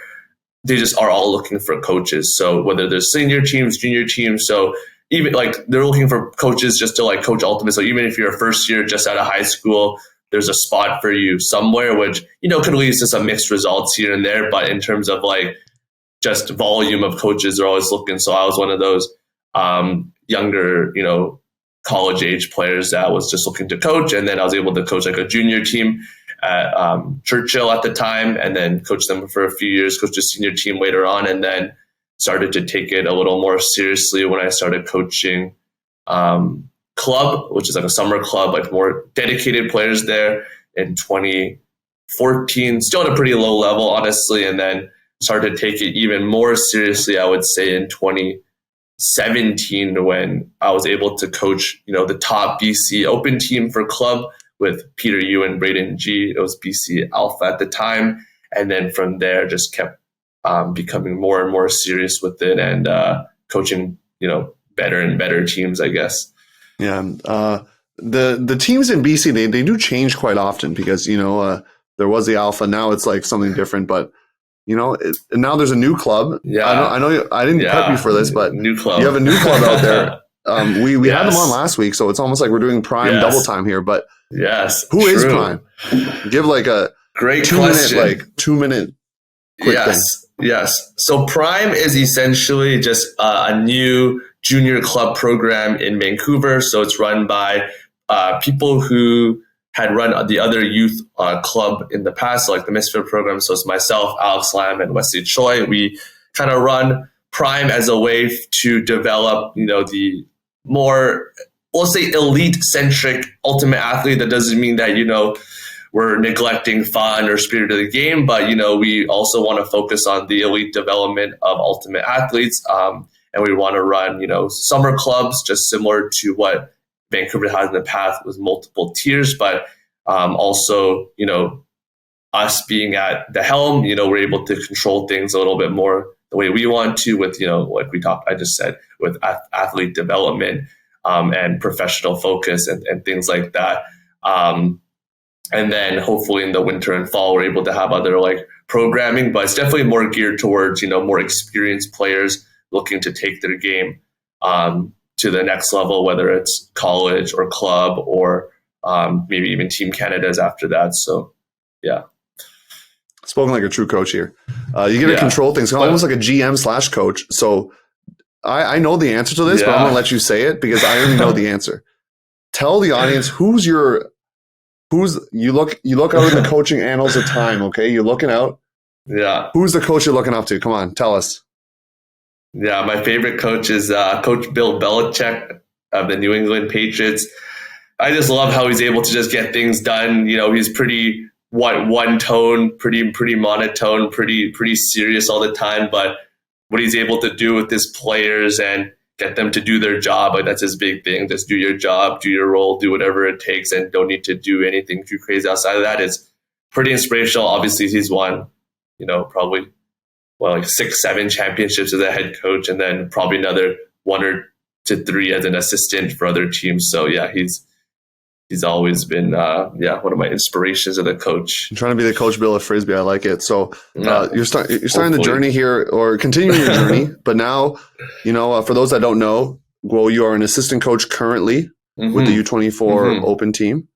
Speaker 10: they just are all looking for coaches. So whether there's senior teams, junior teams, so even like they're looking for coaches just to like coach Ultimate. So even if you're a first year just out of high school, there's a spot for you somewhere, which, could lead to some mixed results here and there. But in terms of like just volume of coaches, they're always looking. So I was one of those younger, college age players that was just looking to coach. And then I was able to coach like a junior team at Churchill at the time, and then coach them for a few years, coach a senior team later on, and then started to take it a little more seriously when I started coaching club, which is like a summer club, like more dedicated players there in 2014, still at a pretty low level, honestly, and then started to take it even more seriously, I would say, in 2017 when I was able to coach, the top BC Open team for club with Peter Yu and Braden G. It was BC Alpha at the time. And then from there, just kept becoming more and more serious with it and coaching, better and better teams, I guess.
Speaker 6: Yeah. The teams in BC, they do change quite often because, there was the Alpha. Now it's like something different, but now there's a new club.
Speaker 10: Yeah.
Speaker 6: I know I didn't prep you for this, but
Speaker 10: new club.
Speaker 6: You have a new club out there. We had them on last week, so it's almost like we're doing Prime double time here, but who is Prime? Give like a
Speaker 10: great
Speaker 6: 2 minute, 2 minute quick thing.
Speaker 10: Yes. So Prime is essentially just a new junior club program in Vancouver. So it's run by people who had run the other youth club in the past, like the Misfit program. So it's myself, Alex Lam, and Wesley Choi. We kind of run Prime as a way to develop, the more, let's say, elite-centric ultimate athlete. That doesn't mean that, we're neglecting fun or spirit of the game, but, we also want to focus on the elite development of ultimate athletes. And we want to run, summer clubs, just similar to what Vancouver has in the past with multiple tiers, but also, us being at the helm, we're able to control things a little bit more the way we want to with, like I just said, with athlete development and professional focus and things like that. And then hopefully in the winter and fall, we're able to have other like programming, but it's definitely more geared towards, more experienced players looking to take their game to the next level, whether it's college or club or maybe even Team Canada's after that. So, yeah.
Speaker 6: Spoken like a true coach here. You get to control things, almost like a GM/coach. So I know the answer to this, but I'm going to let you say it because I already know the answer. Tell the audience you look out in the coaching annals of time, okay? You're looking out.
Speaker 10: Yeah.
Speaker 6: Who's the coach you're looking up to? Come on, tell us.
Speaker 10: Yeah, my favorite coach is Coach Bill Belichick of the New England Patriots. I just love how he's able to just get things done. He's pretty one tone, pretty monotone, pretty serious all the time. But what he's able to do with his players and get them to do their job, like that's his big thing. Just do your job, do your role, do whatever it takes, and don't need to do anything too crazy outside of that. It's pretty inspirational. Obviously, he's won, probably like 6-7 championships as a head coach, and then probably another 1 or 3 as an assistant for other teams. So yeah, he's always been one of my inspirations as a coach.
Speaker 6: I'm trying to be the Coach Bill of Frisbee. I like it. So you're starting the journey here, or continuing your journey. But now, for those that don't know, Guo, you are an assistant coach currently with the U24 Open team.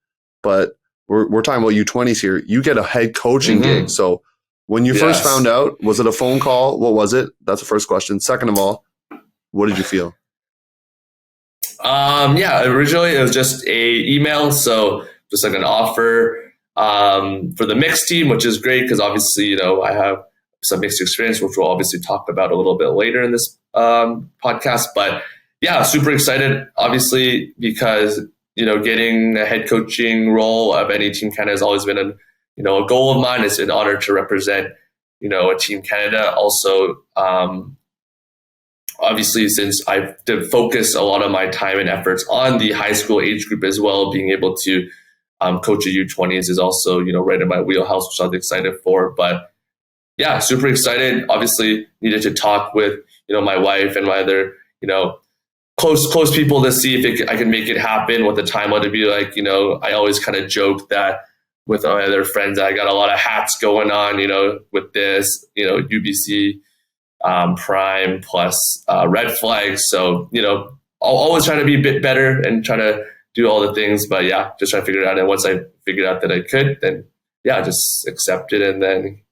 Speaker 6: But we're talking about U20s here. You get a head coaching gig. So when you first found out, was it a phone call? What was it? That's the first question. Second of all, what did you feel?
Speaker 10: Originally it was just a email, so just like an offer for the mixed team, which is great because obviously I have some mixed experience, which we'll obviously talk about a little bit later in this podcast. But yeah, super excited, obviously, because getting a head coaching role of any Team Canada has always been a goal of mine. It's an honor to represent a Team Canada. Also, obviously, since I did focus a lot of my time and efforts on the high school age group as well, being able to coach a U20s is also, right in my wheelhouse, which I was excited for. But yeah, super excited. Obviously, needed to talk with, my wife and my other, close people to see if I can make it happen, what the timeline would be like. I always kind of joke that with my other friends, I got a lot of hats going on, with this, UBC, Prime plus Red Flag. So, I'll always try to be a bit better and try to do all the things. But yeah, just try to figure it out. And once I figured out that I could, then yeah, just accept it. And then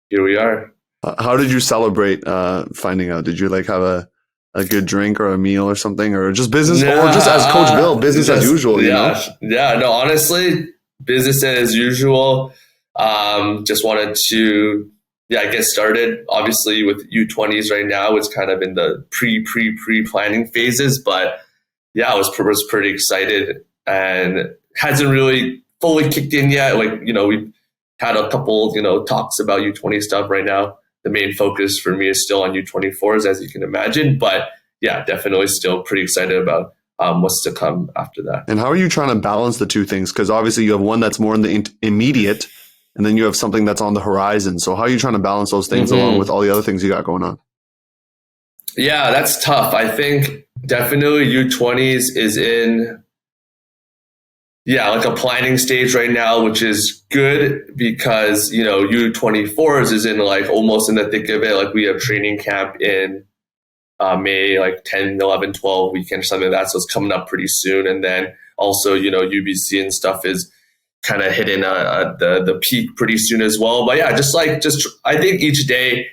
Speaker 10: here we are.
Speaker 6: How did you celebrate finding out? Did you have a good drink or a meal or something, or just business, or just as Coach Bill, business as usual?
Speaker 10: Yeah, no, honestly, business as usual. Just wanted to get started. Obviously, with U20s right now, it's kind of in the pre-planning phases, but yeah, I was pretty excited, and hasn't really fully kicked in yet. We've had a couple, talks about U20 stuff right now. The main focus for me is still on U24s, as you can imagine. But yeah, definitely still pretty excited about what's to come after that.
Speaker 6: And how are you trying to balance the two things? Because obviously you have one that's more in the immediate, and then you have something that's on the horizon. So how are you trying to balance those things along with all the other things you got going on?
Speaker 10: Yeah, that's tough. I think definitely U20s is in a planning stage right now, which is good because, U24s is in almost in the thick of it. We have training camp in May, 10, 11, 12 weekend, something like that. So it's coming up pretty soon. And then also, UBC and stuff is kind of hitting the peak pretty soon as well. But yeah, I think each day,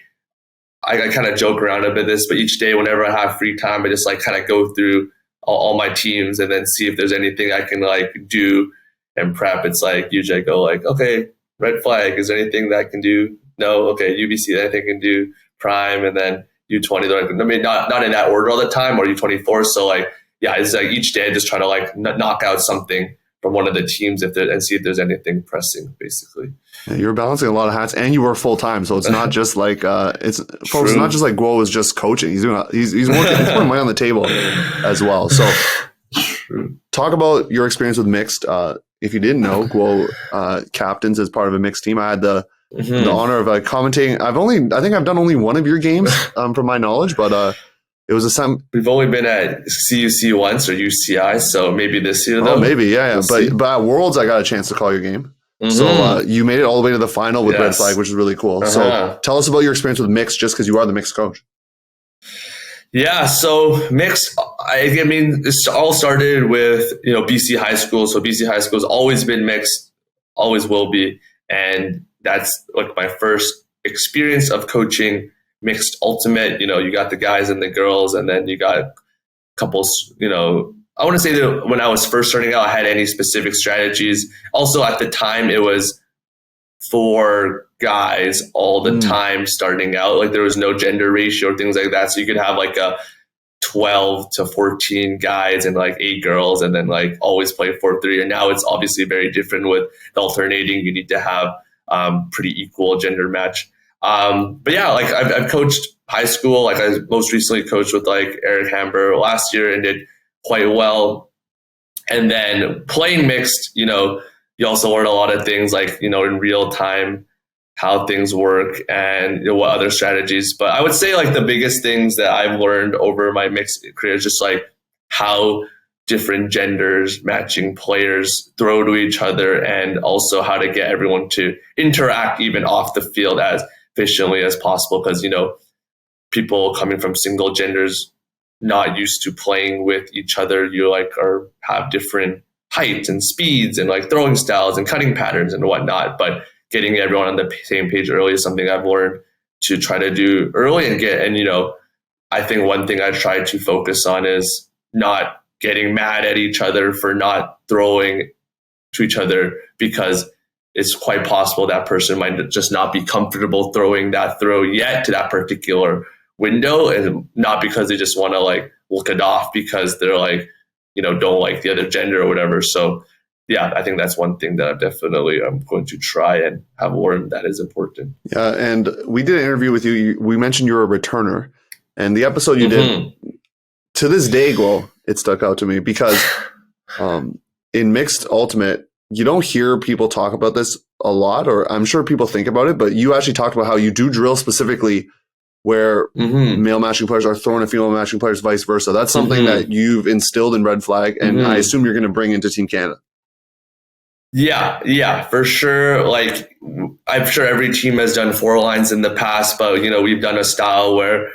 Speaker 10: I kind of joke around a bit this, but each day whenever I have free time, I just kind of go through all my teams and then see if there's anything I can do and prep, it's like usually I go like, okay, red flag, is there anything that I can do? No. Okay, UBC, anything I can do? Prime, and then U20. They're like, I mean, not in that order all the time, or U24. So like, yeah, it's like each day I just try to like knock out something from one of the teams and see if there's anything pressing, basically.
Speaker 6: Yeah, you're balancing a lot of hats, and you work full time, so it's not just like it's not just like Guo is just coaching. He's doing he's working, he's putting money on the table as well. So talk about your experience with mixed. If you didn't know, Guo captains as part of a mixed team. I had the honor of commentating. I think I've done only one of your games from my knowledge, but it was
Speaker 10: we've only been at CUC once or UCI, so maybe this year though.
Speaker 6: Oh, maybe, yeah. But at Worlds, I got a chance to call your game. So you made it all the way to the final with red flag, which is really cool. So tell us about your experience with mixed, just because you are the mixed coach.
Speaker 10: Yeah, so mixed, I mean, this all started with, BC high school. So BC high school has always been mixed, always will be. And that's like my first experience of coaching mixed ultimate. You got the guys and the girls, and then you got couples, I want to say that when I was first starting out, I had any specific strategies. Also at the time, it was for guys all the time starting out. Like there was no gender ratio or things like that. So you could have like a 12 to 14 guys and like 8 girls, and then like always play 4-3. And now it's obviously very different with the alternating. You need to have pretty equal gender match. But yeah, like I've coached high school. Like I most recently coached with like Eric Hamber last year and did quite well. And then playing mixed, you also learn a lot of things like, in real time, how things work and what other strategies. But I would say like the biggest things that I've learned over my mixed career is just like how different genders matching players throw to each other, and also how to get everyone to interact even off the field as efficiently as possible. Because, people coming from single genders not used to playing with each other, have different heights and speeds and like throwing styles and cutting patterns and whatnot. But getting everyone on the same page early is something I've learned to try to do early and I think one thing I try to focus on is not getting mad at each other for not throwing to each other, because it's quite possible that person might just not be comfortable throwing that throw yet to that particular window, and not because they just want to like look it off because they're like, don't like the other gender or whatever. So yeah, I think that's one thing that I'm going to try and have learned that is important. Yeah,
Speaker 6: and we did an interview with you. We mentioned you're a returner, and the episode you did, to this day, Guo, it stuck out to me because in mixed ultimate, you don't hear people talk about this a lot, or I'm sure people think about it, but you actually talked about how you do drill specifically where male matching players are throwing to female matching players, vice versa. That's something that you've instilled in Red Flag, and I assume you're going to bring into Team Canada.
Speaker 10: Yeah, for sure. Like, I'm sure every team has done 4 lines in the past, but, we've done a style where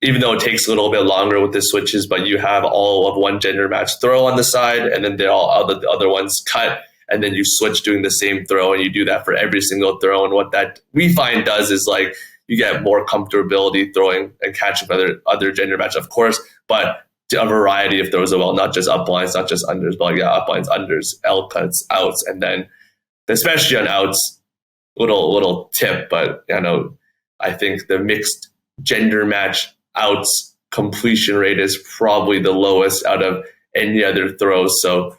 Speaker 10: even though it takes a little bit longer with the switches, but you have all of one gender match throw on the side, and then the other ones cut, and then you switch doing the same throw, and you do that for every single throw. And what that we find does is like you get more comfortability throwing and catching other gender match, of course, but a variety of throws as well, not just up lines, not just unders, but up lines, unders, L cuts, outs, and then especially on outs, little tip, but I think the mixed gender match outs completion rate is probably the lowest out of any other throws. So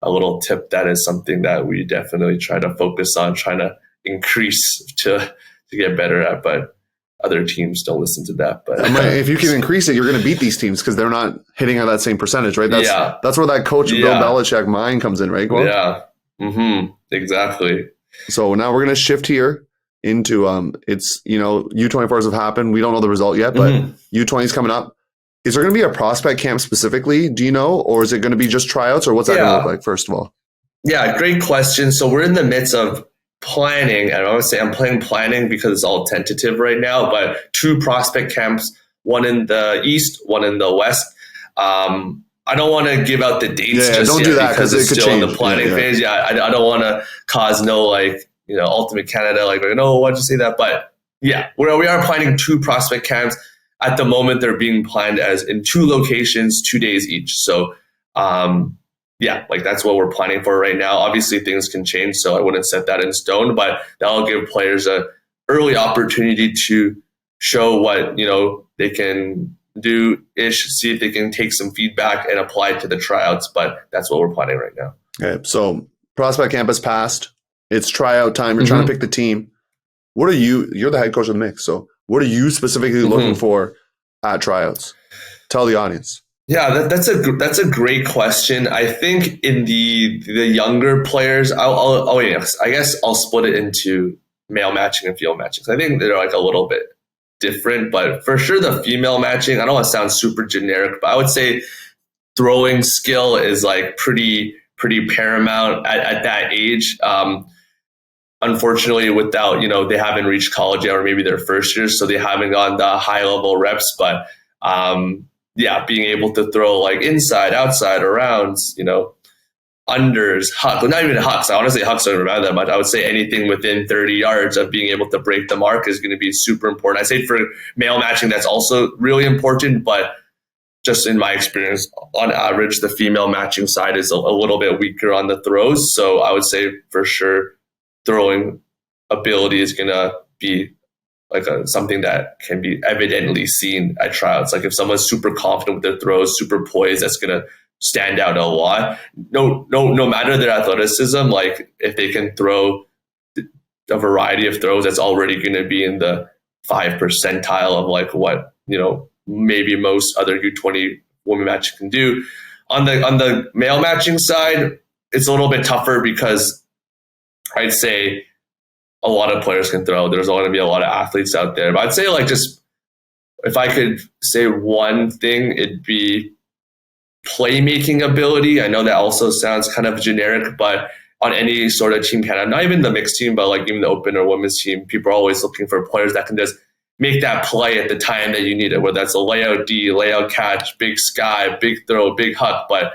Speaker 10: a little tip, that is something that we definitely try to focus on, trying to increase to get better at, but other teams don't listen to that. But
Speaker 6: if you can increase it, you're going to beat these teams because they're not hitting at that same percentage, right? That's where that coach Bill Belichick mind comes in, right? Guo?
Speaker 10: Yeah, exactly.
Speaker 6: So now we're going to shift here into it's U24s have happened. We don't know the result yet, but U20 is coming up. Is there going to be a prospect camp specifically? Do you know, or is it going to be just tryouts, or what's that going to look like? First of all,
Speaker 10: yeah, great question. So we're in the midst of planning, and I would say I'm playing planning because it's all tentative right now, but 2 prospect camps, one in the east, one in the west. I don't want to give out the dates just
Speaker 6: don't
Speaker 10: yet
Speaker 6: do that
Speaker 10: because it's still in the planning phase. I don't want to cause no Ultimate Canada why'd you say that? But yeah, we are planning 2 prospect camps. At the moment, they're being planned as in 2 locations, 2 days each. So yeah, like that's what we're planning for right now. Obviously things can change, so I wouldn't set that in stone, but that'll give players a early opportunity to show what, they can do-ish, see if they can take some feedback and apply it to the tryouts, but that's what we're planning right now.
Speaker 6: Okay, so prospect campus passed. It's tryout time. You're trying to pick the team. What are you're the head coach of the mix, so what are you specifically looking for at tryouts? Tell the audience.
Speaker 10: Yeah, that's a great question. I think in the younger players, I guess I'll split it into male matching and female matching. I think they're like a little bit different, but for sure the female matching, I don't want to sound super generic, but I would say throwing skill is like pretty paramount at that age. Unfortunately, without, they haven't reached college yet, or maybe their first year, so they haven't gotten the high level reps, but being able to throw like inside, outside, arounds, unders, huck, not even hucks. I honestly hucks don't matter that much. I would say anything within 30 yards of being able to break the mark is going to be super important. I say for male matching, that's also really important, but just in my experience, on average, the female matching side is a little bit weaker on the throws. So I would say for sure throwing ability is going to be like something that can be evidently seen at tryouts. Like if someone's super confident with their throws, super poised, that's going to stand out a lot. No matter their athleticism, like if they can throw a variety of throws, that's already going to be in the 5 percentile of like what, maybe most other U20 women matching can do. On the male matching side, it's a little bit tougher because I'd say a lot of players can throw. There's going to be a lot of athletes out there. But I'd say like just if I could say one thing, it'd be playmaking ability. I know that also sounds kind of generic, but on any sort of team Canada, not even the mixed team, but like even the open or women's team, people are always looking for players that can just make that play at the time that you need it, whether that's a layout D, layout catch, big sky, big throw, big huck. But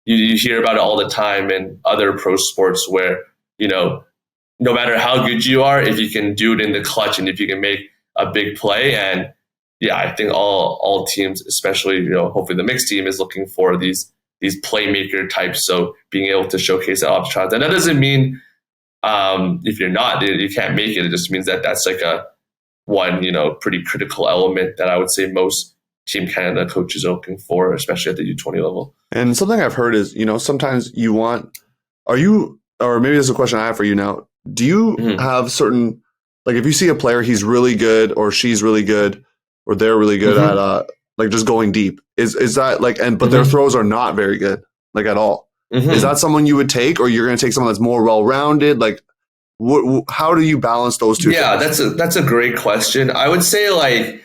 Speaker 10: you hear about it all the time in other pro sports where, no matter how good you are, if you can do it in the clutch and if you can make a big play. And yeah, I think all teams, especially, hopefully the mixed team is looking for these playmaker types. So being able to showcase that off shots. And that doesn't mean if you're not, you can't make it. It just means that that's like a one, pretty critical element that I would say most Team Canada coaches are looking for, especially at the U20 level.
Speaker 6: And something I've heard is, sometimes or maybe this is a question I have for you now. Do you have certain, like if you see a player, he's really good or she's really good or they're really good at like just going deep, is that like, but their throws are not very good, like at all. Is that someone you would take, or you're going to take someone that's more well-rounded? Like how do you balance those two things?
Speaker 10: That's a great question. I would say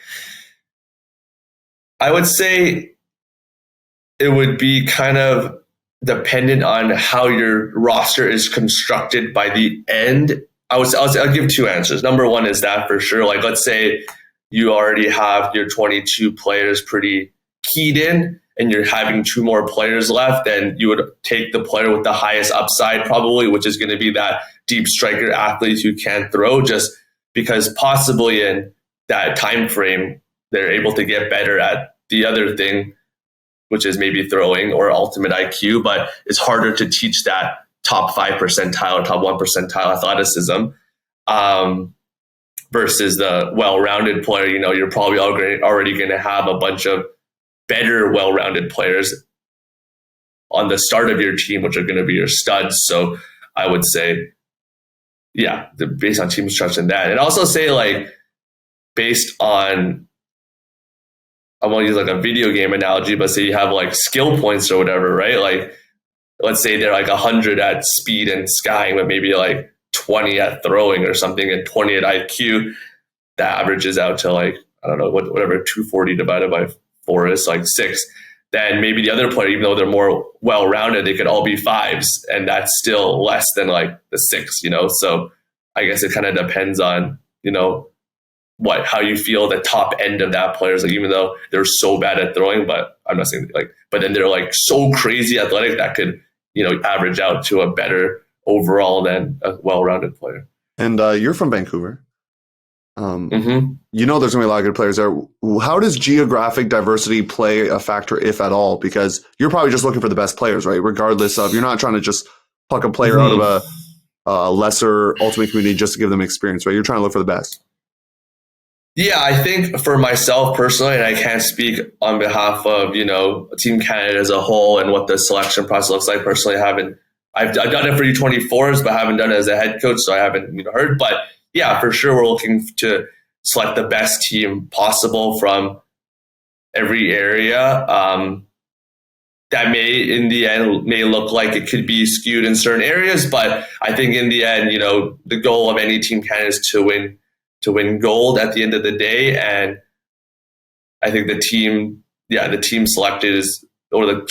Speaker 10: it would be kind of dependent on how your roster is constructed by the end. I'll give two answers. Number one is that for sure. Like let's say you already have your 22 players pretty keyed in and you're having two more players left, then you would take the player with the highest upside probably, which is going to be that deep striker athlete who can throw, just because possibly in that time frame, they're able to get better at the other thing, which is maybe throwing or ultimate IQ, but it's harder to teach that top 5 percentile or top 1 percentile athleticism versus the well-rounded player. You're probably already going to have a bunch of better well-rounded players on the start of your team, which are going to be your studs. So I would say, based on team construction, that. And also say like based on, I want to use like a video game analogy, but say you have like skill points or whatever, right? Like, let's say they're like 100 at speed and skying, but maybe like 20 at throwing or something and 20 at IQ. That averages out to like, I don't know, whatever 240 divided by 4 is, like 6. Then maybe the other player, even though they're more well-rounded, they could all be 5s, and that's still less than like the 6, So I guess it kind of depends on, how you feel the top end of that player is like, even though they're so bad at throwing, but I'm not saying like, but then they're like so crazy athletic that could, average out to a better overall than a well-rounded player.
Speaker 6: And you're from Vancouver. You know there's going to be a lot of good players there. How does geographic diversity play a factor, if at all? Because you're probably just looking for the best players, right? Regardless of, you're not trying to just pluck a player out of a lesser Ultimate community just to give them experience, right? You're trying to look for the best.
Speaker 10: Yeah, I think for myself personally, and I can't speak on behalf of, Team Canada as a whole and what the selection process looks like. Personally, I've done it for U24s, but haven't done it as a head coach, so I haven't heard. But yeah, for sure, we're looking to select the best team possible from every area. That in the end, may look like it could be skewed in certain areas, but I think in the end, the goal of any Team Canada is to win gold at the end of the day. And I think the team selected or the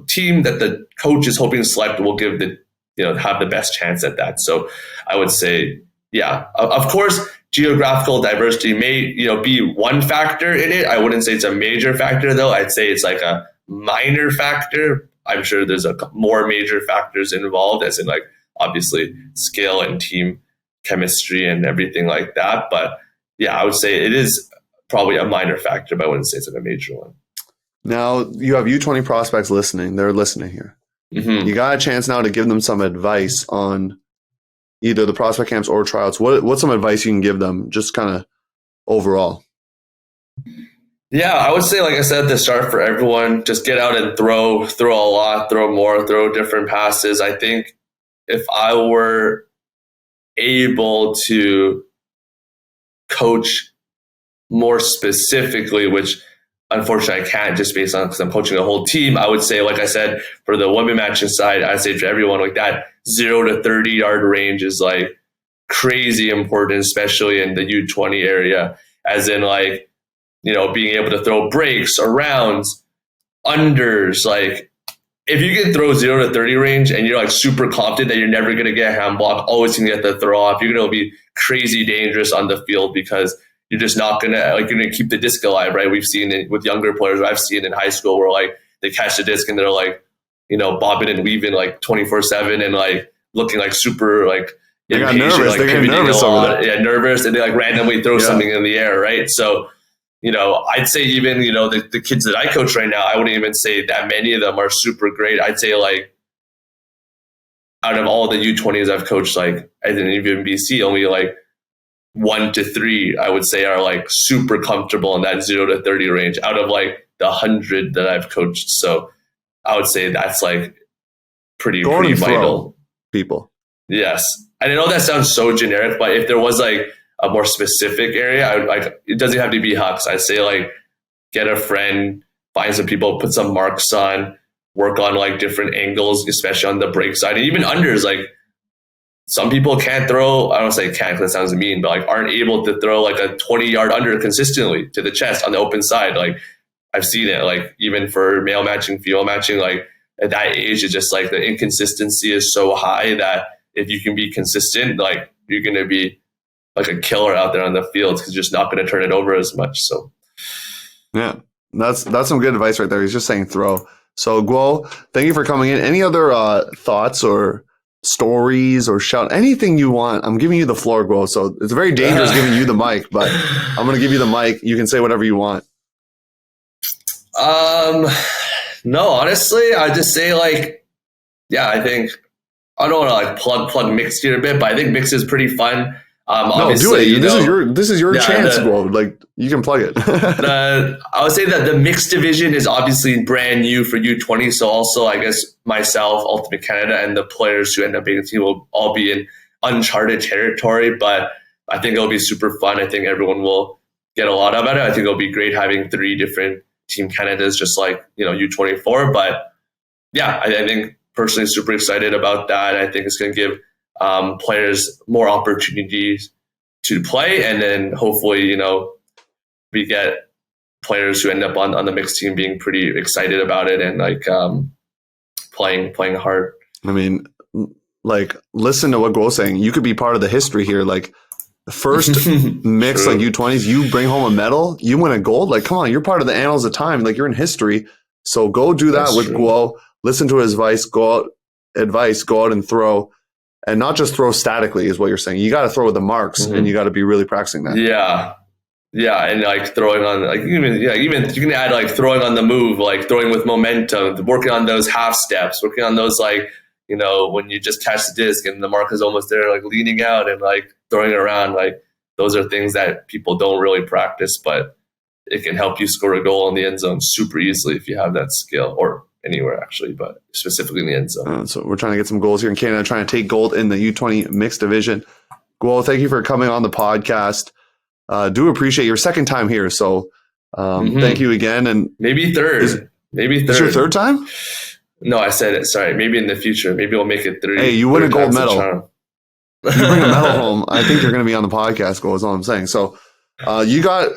Speaker 10: team that the coach is hoping to select will give have the best chance at that. So I would say, yeah, of course, geographical diversity may, be one factor in it. I wouldn't say it's a major factor though. I'd say it's like a minor factor. I'm sure there's more major factors involved, as in like obviously skill and team chemistry and everything like that. But yeah, I would say it is probably a minor factor, but I wouldn't say it's like a major one.
Speaker 6: Now you have U20 prospects listening. They're listening here. You got a chance now to give them some advice on either the prospect camps or tryouts. What's some advice you can give them, just kind of overall?
Speaker 10: Yeah, I would say, like I said at the start, for everyone, just get out and throw a lot, throw more, throw different passes. I think if I were able to coach more specifically, which unfortunately I can't just based on because I'm coaching a whole team, I would say, like I said, for the women matching side, I'd say for everyone like that 0 to 30 yard range is like crazy important, especially in the U20 area, as in like, being able to throw breaks, arounds, unders. Like if you can throw 0 to 30 range and you're like super confident that you're never going to get a hand block, always going to get the throw off, you're going to be crazy dangerous on the field because you're just not going to, you're going to keep the disc alive, right? We've seen it with younger players. I've seen in high school where like they catch the disc and they're like, bobbing and weaving like 24/7 and like looking like super like
Speaker 6: they got nervous.
Speaker 10: Like
Speaker 6: they get nervous over that.
Speaker 10: Yeah, nervous, and they like randomly throw something in the air, right? So, I'd say even, the kids that I coach right now, I wouldn't even say that many of them are super great. I'd say like out of all the U20s I've coached, like I didn't even BC, only like 1 to 3, I would say, are like super comfortable in that 0 to 30 range out of like the 100 that I've coached. So I would say that's like pretty vital.
Speaker 6: People.
Speaker 10: Yes. And I know that sounds so generic, but if there was like a more specific area, I would like, it doesn't have to be Hucks. I'd say like get a friend, find some people, put some marks on, work on like different angles, especially on the break side, and even unders. Like some people can't throw, I don't say can't because that sounds mean, but like aren't able to throw like a 20 yard under consistently to the chest on the open side. Like I've seen it, like even for male matching, female matching, like at that age, it's just like the inconsistency is so high that if you can be consistent, like you're going to be like a killer out there on the field because you're just not going to turn it over as much. So,
Speaker 6: yeah, that's some good advice right there. He's just saying throw. So, Guo, thank you for coming in. Any other thoughts or stories or shout anything you want? I'm giving you the floor, Guo. So it's very dangerous giving you the mic, but I'm going to give you the mic. You can say whatever you want.
Speaker 10: No, honestly, I just say like, yeah, I think I don't want to like plug Mix here a bit, but I think Mix is pretty fun.
Speaker 6: No, do it. This is your chance, bro. Like you can plug it.
Speaker 10: I would say that the mixed division is obviously brand new for U20. So also, I guess myself, Ultimate Canada, and the players who end up being the team will all be in uncharted territory. But I think it'll be super fun. I think everyone will get a lot out of it. I think it'll be great having 3 different Team Canadas, just like U24. But yeah, I think personally super excited about that. I think it's going to give players more opportunities to play, and then hopefully we get players who end up on the mixed team being pretty excited about it and like playing hard.
Speaker 6: I mean, like listen to what Guo's saying. You could be part of the history here. Like the first mix like U20s, you bring home a medal, you win a gold. Like come on, you're part of the annals of time. Like you're in history. So go do that with Guo. Listen to his advice. Go out and throw. and not just throw statically is what you're saying. You got to throw with the marks, and you got to be really practicing that.
Speaker 10: Yeah, and like throwing on, like even you can add like throwing on the move, like throwing with momentum, working on those half steps, working on those like, you know, when you just catch the disc and the mark is almost there, like leaning out and like throwing it around. Like those are things that people don't really practice, but it can help you score a goal in the end zone super easily if you have that skill, or anywhere actually, but specifically in the end zone.
Speaker 6: So we're trying to get some goals here in Canada, trying to take gold in the U20 mixed division. Guo, thank you for coming on the podcast. Do appreciate your second time here, so thank you again. And
Speaker 10: maybe third.
Speaker 6: It's your third time?
Speaker 10: No, I said it. Sorry. Maybe in the future. Maybe we'll make it 3.
Speaker 6: Hey, you win a gold medal. You bring a medal home, I think you're going to be on the podcast, Guo, is all I'm saying. So you got,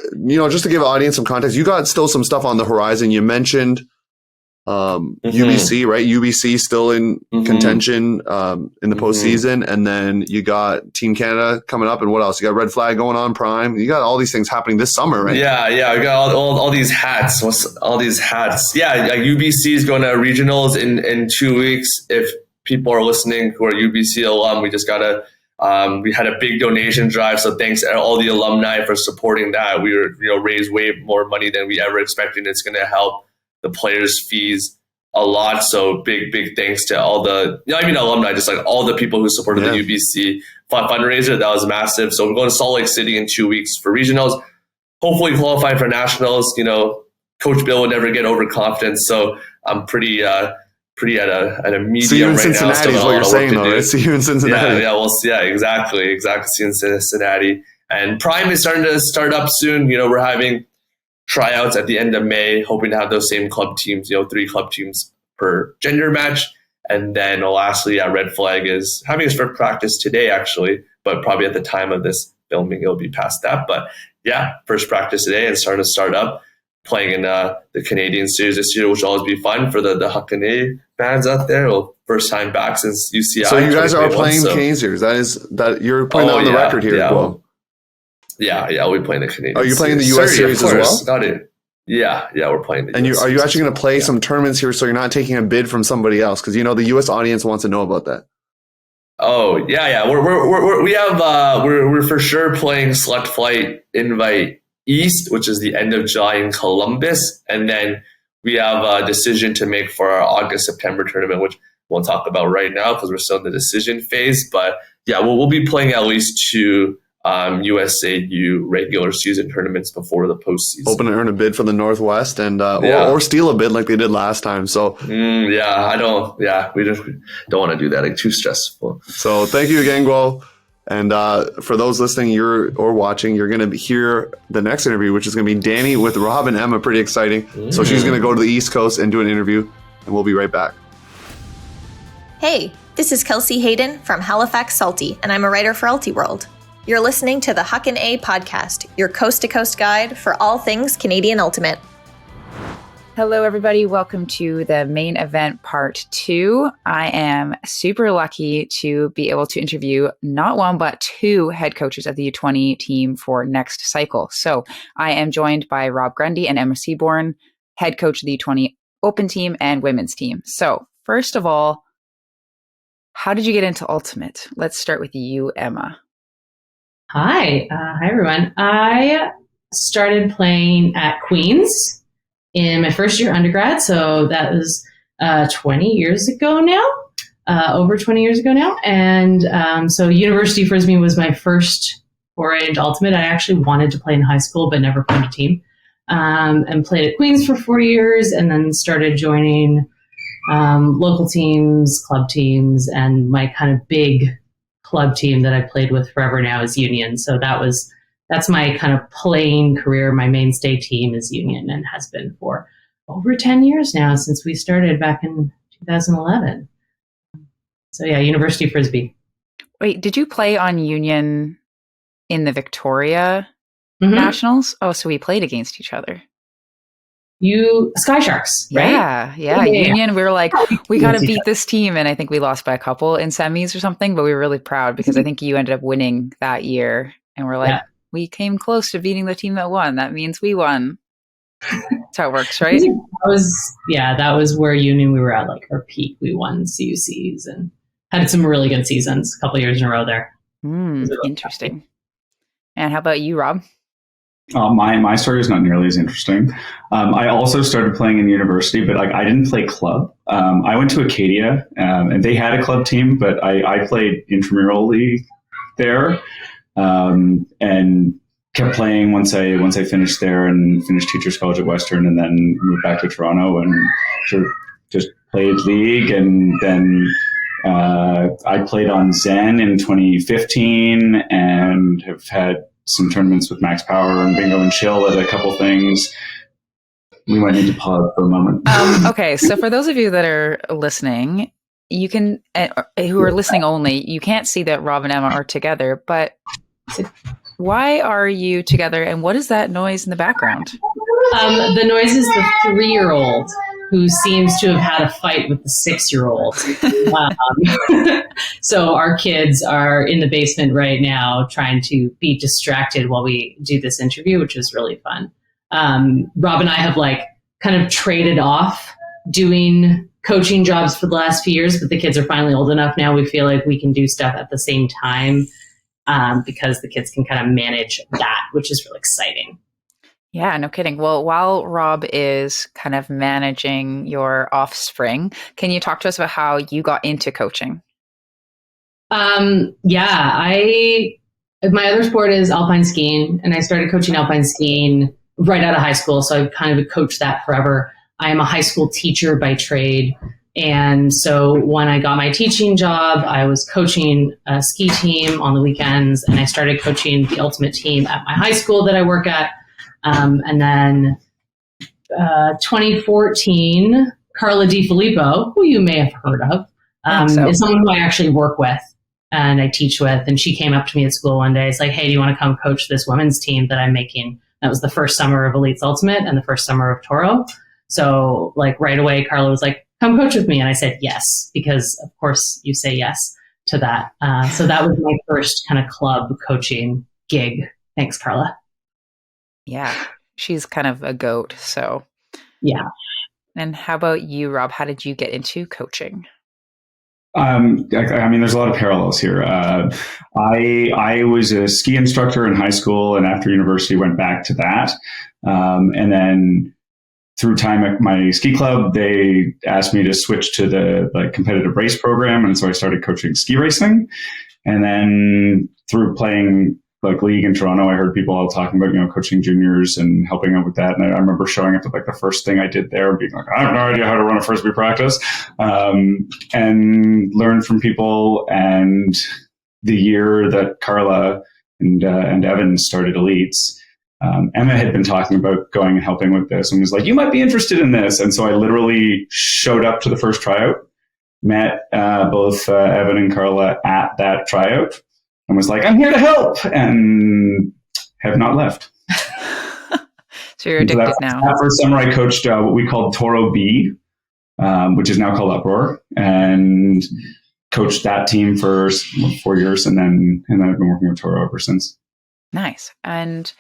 Speaker 6: just to give the audience some context, you got still some stuff on the horizon. You mentioned UBC, right? UBC still in contention in the postseason, and then you got Team Canada coming up, and what else? You got Red Flag going on, Prime. You got all these things happening this summer, right?
Speaker 10: Yeah. We got all these hats. All these hats? Yeah, UBC is going to regionals in 2 weeks. If people are listening who are UBC alum, we just got we had a big donation drive, so thanks to all the alumni for supporting that. We raised way more money than we ever expected. It's going to help the players' fees a lot. So big thanks to all the, alumni, just like all the people who supported the UBC fundraiser. That was massive. So we're going to Salt Lake City in 2 weeks for regionals, hopefully qualify for nationals. Coach Bill would never get overconfident. So I'm pretty at a medium
Speaker 6: See you in
Speaker 10: right
Speaker 6: Cincinnati
Speaker 10: now.
Speaker 6: Is what you're saying, though, right? See you in Cincinnati.
Speaker 10: Exactly. See you in Cincinnati. And Prime is starting to start up soon. We're having tryouts at the end of May, hoping to have those same club teams, 3 club teams per gender match. And then lastly, Red Flag is having its first practice today, actually, but probably at the time of this filming, it'll be past that. But first practice today and starting to start up, playing in the Canadian series this year, which will always be fun for the Huckin fans out there. Well, first time back since UCI.
Speaker 6: So you guys are playing Canadian series. That you're putting that on the record here, Guo.
Speaker 10: Yeah, we're playing the Canadian.
Speaker 6: Are you playing the US series as well?
Speaker 10: Got it. Yeah, we're playing the
Speaker 6: and
Speaker 10: US
Speaker 6: are you actually going to play some tournaments here, so you're not taking a bid from somebody else? Because the US audience wants to know about that.
Speaker 10: Oh yeah. We're for sure playing Select Flight Invite East, which is the end of July in Columbus, and then we have a decision to make for our August-September tournament, which we'll talk about right now because we're still in the decision phase. But we'll be playing at least 2 USAU regular season tournaments before the postseason.
Speaker 6: Hoping to earn a bid for the Northwest and or steal a bid like they did last time. So
Speaker 10: we just don't want to do that. Like too stressful.
Speaker 6: So thank you again, Guo. And for those listening or watching, you're going to hear the next interview, which is going to be Danie with Rob and Emma. Pretty exciting. So she's going to go to the East Coast and do an interview, and we'll be right back.
Speaker 11: Hey, this is Kelsey Hayden from Halifax Salty, and I'm a writer for Ultiworld. You're listening to the Huckin podcast, your coast-to-coast guide for all things Canadian Ultimate.
Speaker 7: Hello, everybody. Welcome to the main event part 2. I am super lucky to be able to interview not 1, but 2 head coaches of the U20 team for next cycle. So I am joined by Rob Grundy and Emma Seaborn, head coach of the U20 Open team and women's team. So first of all, how did you get into Ultimate? Let's start with you, Emma.
Speaker 12: Hi everyone. I started playing at Queen's in my first year undergrad, so that was 20 years ago now, over 20 years ago now. And so University Frisbee was my first foray into Ultimate. I actually wanted to play in high school, but never played a team, and played at Queen's for 4 years, and then started joining local teams, club teams, and my kind of big club team that I played with forever now is Union. So that's my kind of playing career. My mainstay team is Union and has been for over 10 years now since we started back in 2011. So University Frisbee.
Speaker 7: Wait, did you play on Union in the Victoria Nationals? Oh, so we played against each other.
Speaker 12: Sky Sharks, right?
Speaker 7: Yeah. Union, we were like, we got to beat this team. And I think we lost by a couple in semis or something, but we were really proud because I think you ended up winning that year. And we're like, we came close to beating the team that won. That means we won. That's how it works, right?
Speaker 12: That was where Union, we were at like our peak. We won CUCs and had some really good seasons, a couple years in a row there.
Speaker 7: Interesting. And how about you, Rob?
Speaker 13: My story is not nearly as interesting. I also started playing in university, but I didn't play club. I went to Acadia, and they had a club team, but I played intramurally there, and kept playing once I finished there and finished Teachers College at Western, and then moved back to Toronto and sort of just played league, and then I played on Zen in 2015 and have had some tournaments with Max Power and Bingo and Chill at a couple things. We might need to pause for a moment.
Speaker 7: Okay, so for those of you that are listening, you can, who are listening only, you can't see that Rob and Emma are together, but why are you together, and what is that noise in the background?
Speaker 12: The noise is the 3-year-old who seems to have had a fight with the 6-year-old. So our kids are in the basement right now trying to be distracted while we do this interview, which is really fun. Rob and I have kind of traded off doing coaching jobs for the last few years, but the kids are finally old enough now. We feel like we can do stuff at the same time because the kids can kind of manage that, which is really exciting.
Speaker 7: Yeah, no kidding. Well, while Rob is kind of managing your offspring, can you talk to us about how you got into coaching?
Speaker 12: My other sport is alpine skiing, and I started coaching alpine skiing right out of high school. So I've kind of coached that forever. I am a high school teacher by trade. And so when I got my teaching job, I was coaching a ski team on the weekends, and I started coaching the ultimate team at my high school that I work at. And then 2014, Carla DiFilippo, who you may have heard of, is someone who I actually work with and I teach with. And she came up to me at school one day. It's like, hey, do you want to come coach this women's team that I'm making? That was the first summer of Elites Ultimate and the first summer of Toro. So right away, Carla was like, come coach with me. And I said yes, because of course you say yes to that. So that was my first kind of club coaching gig. Thanks, Carla.
Speaker 7: Yeah, she's kind of a goat. So,
Speaker 12: yeah.
Speaker 7: And how about you, Rob? How did you get into coaching?
Speaker 13: There's a lot of parallels here. I was a ski instructor in high school, and after university went back to that. And then through time at my ski club, they asked me to switch to the competitive race program. And so I started coaching ski racing. And then through playing league in Toronto, I heard people all talking about, coaching juniors and helping out with that. And I remember showing up to the first thing I did there and being like, I have no idea how to run a Frisbee practice, and learned from people. And the year that Carla and Evan started Elites, Emma had been talking about going and helping with this and was like, you might be interested in this. And so I literally showed up to the first tryout, met both Evan and Carla at that tryout, and was like, I'm here to help, and have not left.
Speaker 7: So you're addicted now.
Speaker 13: That first summer I coached what we called Toro B, which is now called Uproar, and coached that team for 4 years, and then I've been working with Toro ever since.
Speaker 7: Nice. And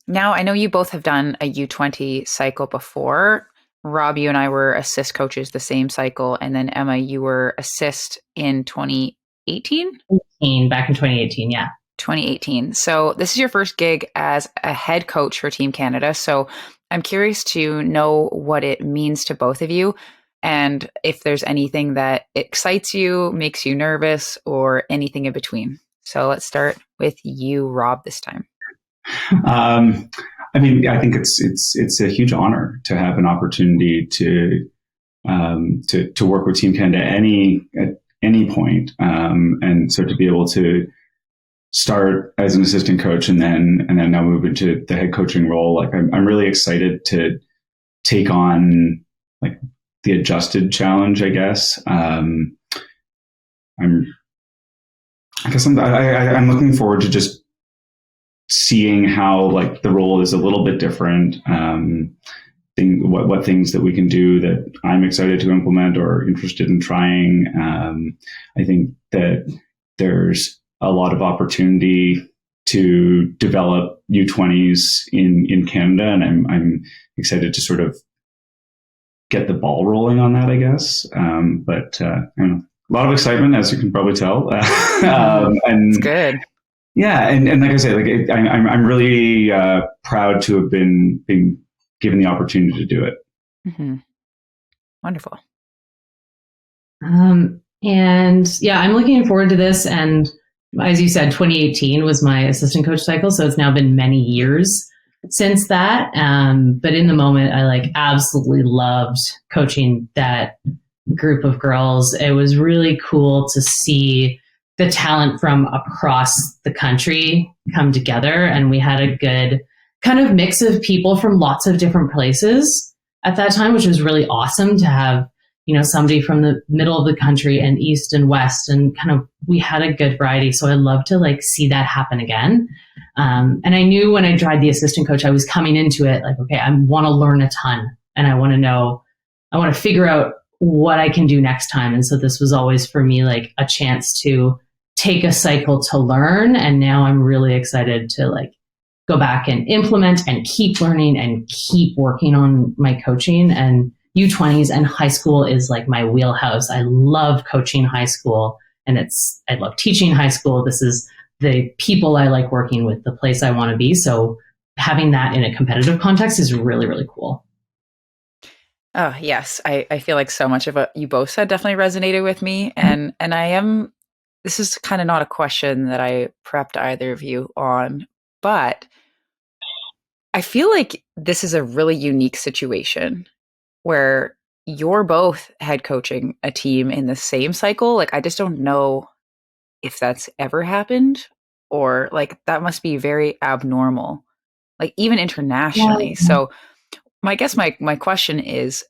Speaker 7: now I know you both have done a U20 cycle before. Rob, you and I were assist coaches the same cycle, and then Emma, you were assist in 2018?
Speaker 12: Back in 2018, yeah.
Speaker 7: 2018. So this is your first gig as a head coach for Team Canada. So I'm curious to know what it means to both of you, and if there's anything that excites you, makes you nervous, or anything in between. So let's start with you, Rob, this time.
Speaker 13: I think it's a huge honor to have an opportunity to work with Team Canada at any point. And so to be able to start as an assistant coach and then now move into the head coaching role, I'm really excited to take on the adjusted challenge, I guess. I'm looking forward to just seeing how the role is a little bit different. What things that we can do that I'm excited to implement or interested in trying. I think that there's a lot of opportunity to develop U20s in Canada, and I'm excited to sort of get the ball rolling on that, I guess. But I don't know. lot of excitement, as you can probably tell. And
Speaker 7: it's good.
Speaker 13: Yeah, and like I said, I'm really proud to have been given the opportunity to do it.
Speaker 7: Mm-hmm. Wonderful.
Speaker 12: And yeah, I'm looking forward to this. And as you said, 2018 was my assistant coach cycle, so it's now been many years since that. But in the moment, I absolutely loved coaching that group of girls. It was really cool to see the talent from across the country come together, and we had a good kind of mix of people from lots of different places at that time, which was really awesome to have, somebody from the middle of the country and east and west, and kind of we had a good variety. So I love to see that happen again. And I knew when I tried the assistant coach, I was coming into it okay, I want to learn a ton, and I want to figure out what I can do next time. And so this was always for me a chance to take a cycle to learn. And now I'm really excited to go back and implement and keep learning and keep working on my coaching. And U20s and high school is my wheelhouse. I love coaching high school, and I love teaching high school. This is the people I like working with, the place I want to be. So having that in a competitive context is really, really cool.
Speaker 7: Oh, yes. I feel like so much of what you both said definitely resonated with me. And this is kind of not a question that I prepped either of you on, but I feel like this is a really unique situation where you're both head coaching a team in the same cycle. I just don't know if that's ever happened, or that must be very abnormal, even internationally. Yeah. So I guess my question is,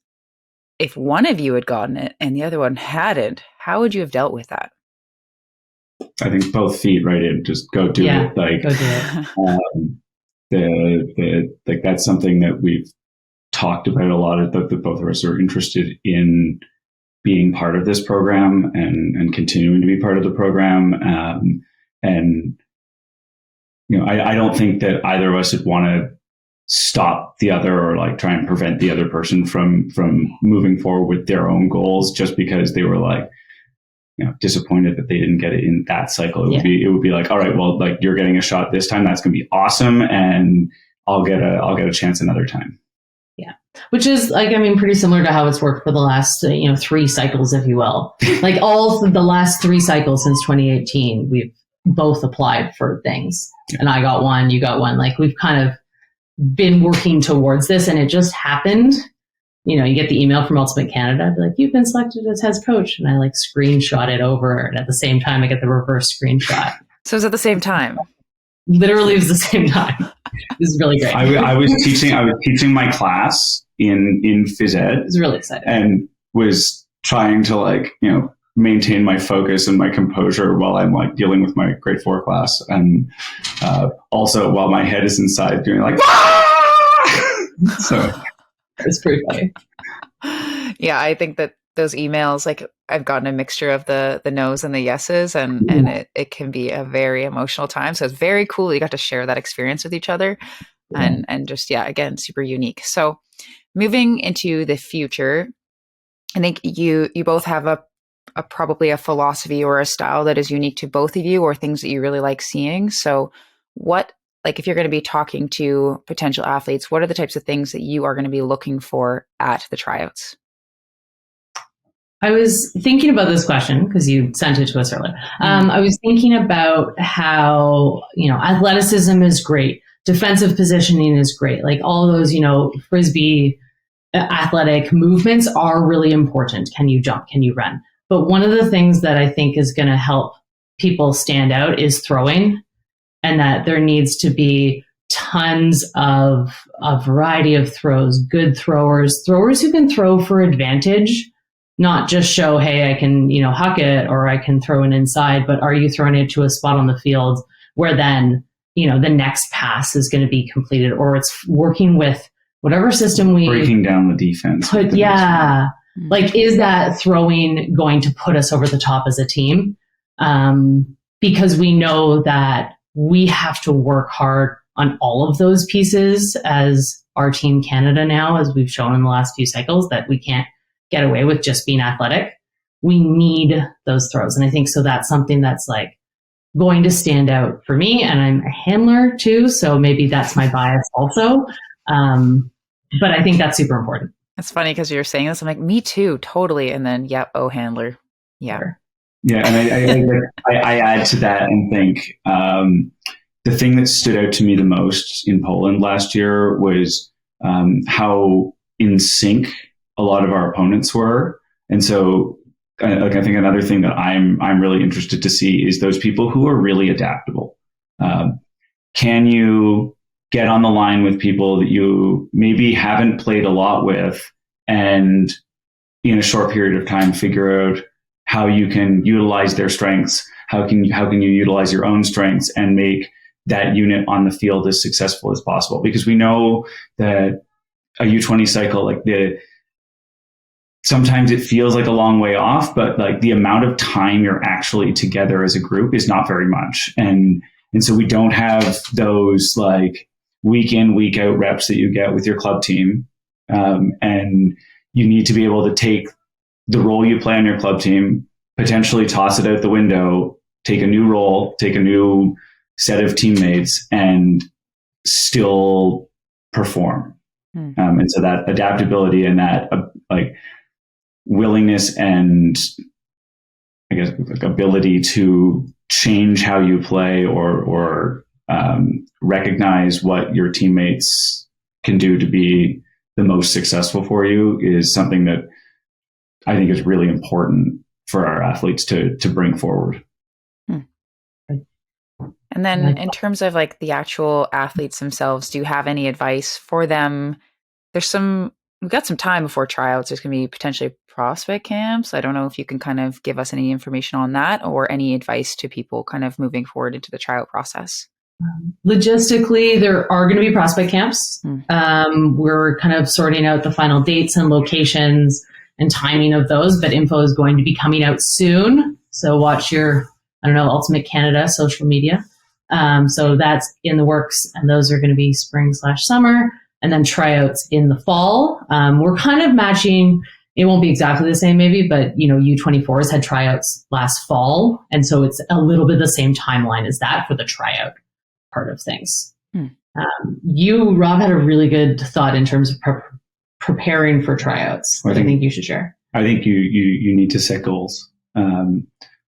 Speaker 7: if one of you had gotten it and the other one hadn't, how would you have dealt with that?
Speaker 13: I think both feet right in, just go do it.
Speaker 12: Go do
Speaker 13: it. That's something that we've talked about a lot, that both of us are interested in being part of this program and continuing to be part of the program. And I don't think that either of us would want to stop the other or try and prevent the other person from moving forward with their own goals just because they were disappointed that they didn't get it in that cycle. It would be all right, well, you're getting a shot this time. That's going to be awesome. And I'll get a chance another time.
Speaker 12: Yeah. Which is pretty similar to how it's worked for the last, 3 cycles, if you will. All the last 3 cycles since 2018, we've both applied for things, and I got one, you got one. We've kind of been working towards this, and it just happened. You get the email from Ultimate Canada, you've been selected as head coach, and I screenshot it over, and at the same time I get the reverse screenshot.
Speaker 7: So it's at the same time.
Speaker 12: Literally, it was the same time. This is really great.
Speaker 13: I was teaching my class in phys ed.
Speaker 12: It was really exciting,
Speaker 13: and was trying to maintain my focus and my composure while I'm dealing with my grade 4 class, and also while my head is inside doing so.
Speaker 12: It's pretty funny.
Speaker 7: Yeah, I think that those emails, I've gotten a mixture of the no's and the yeses, and it can be a very emotional time. So it's very cool you got to share that experience with each other, and just, again, super unique. So moving into the future, I think you both have a probably a philosophy or a style that is unique to both of you, or things that you really like seeing. So what, if you're going to be talking to potential athletes, what are the types of things that you are going to be looking for at the tryouts?
Speaker 12: I was thinking about this question because you sent it to us earlier. I was thinking about how, athleticism is great. Defensive positioning is great. All those, Frisbee athletic movements are really important. Can you jump? Can you run? But one of the things that I think is going to help people stand out is throwing, and that there needs to be tons of a variety of throws, good throwers who can throw for advantage, not just show, hey, I can, huck it, or I can throw it inside, but are you throwing it to a spot on the field where then, the next pass is going to be completed, or it's working with whatever system we
Speaker 13: breaking down the defense.
Speaker 12: Is that throwing going to put us over the top as a team? Because we know that we have to work hard on all of those pieces as our Team Canada now, as we've shown in the last few cycles, that we can't get away with just being athletic. we need those throws. And I think so that's something that's like going to stand out for me. And I'm a handler too, so maybe that's my bias also. But I think that's super important.
Speaker 7: It's funny because you're saying this. I'm like, me too, totally. And then, yep, handler. Yeah.
Speaker 12: Sure.
Speaker 13: Yeah, and I add to that and think the thing that stood out to me the most in Poland last year was how in sync a lot of our opponents were. And so I think another thing that I'm really interested to see is those people who are really adaptable. Can you get on the line with people that you maybe haven't played a lot with, and in a short period of time figure out how you can utilize their strengths? How can you utilize your own strengths and make that unit on the field as successful as possible? Because we know that a U20 cycle, sometimes it feels like a long way off, but like the amount of time you're actually together as a group is not very much. And so we don't have those like week in, week out reps that you get with your club team. And you need to be able to take the role you play on your club team, potentially toss it out the window, take a new role, take a new set of teammates, and still perform. And so that adaptability and that willingness and I guess ability to change how you play or recognize what your teammates can do to be the most successful for you is something that I think is really important for our athletes to bring forward.
Speaker 7: And then in terms of like the actual athletes themselves, do you have any advice for them? We've got some time before tryouts. There's going to be potentially prospect camps. I don't know if you can kind of give us any information on that or any advice to people kind of moving forward into the tryout process.
Speaker 12: Logistically, there are going to be prospect camps. We're kind of sorting out the final dates and locations and timing of those, but info is going to be coming out soon. So watch your, Ultimate Canada social media. So that's in the works, and those are going to be spring/summer, and then tryouts in the fall. We're kind of matching. It won't be exactly the same maybe, but U24s had tryouts last fall. And so it's a little bit the same timeline as that for the tryout part of things. You, Rob, had a really good thought in terms of preparing for tryouts. I think you should share.
Speaker 13: I think you need to set goals.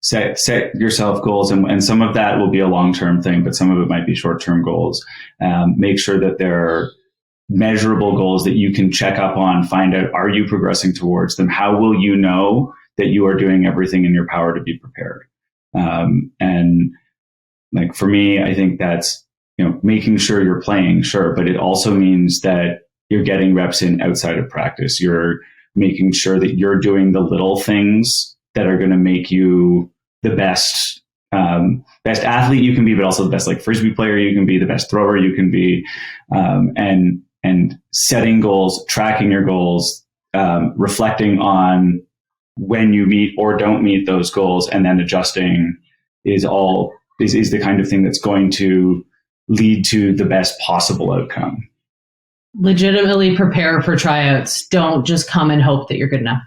Speaker 13: Set yourself goals, and some of that will be a long-term thing, but some of it might be short-term goals. Make sure that they're measurable goals that you can check up on, find out, are you progressing towards them? How will you know that you are doing everything in your power to be prepared? And like for me, I think that's, making sure you're playing, sure, but it also means that you're getting reps in outside of practice. You're making sure that you're doing the little things that are going to make you the best athlete you can be, but also the best frisbee player you can be, the best thrower you can be, and setting goals, tracking your goals, reflecting on when you meet or don't meet those goals, and then adjusting is the kind of thing that's going to lead to the best possible outcome.
Speaker 12: Legitimately prepare for tryouts. Don't just come and hope that you're good enough.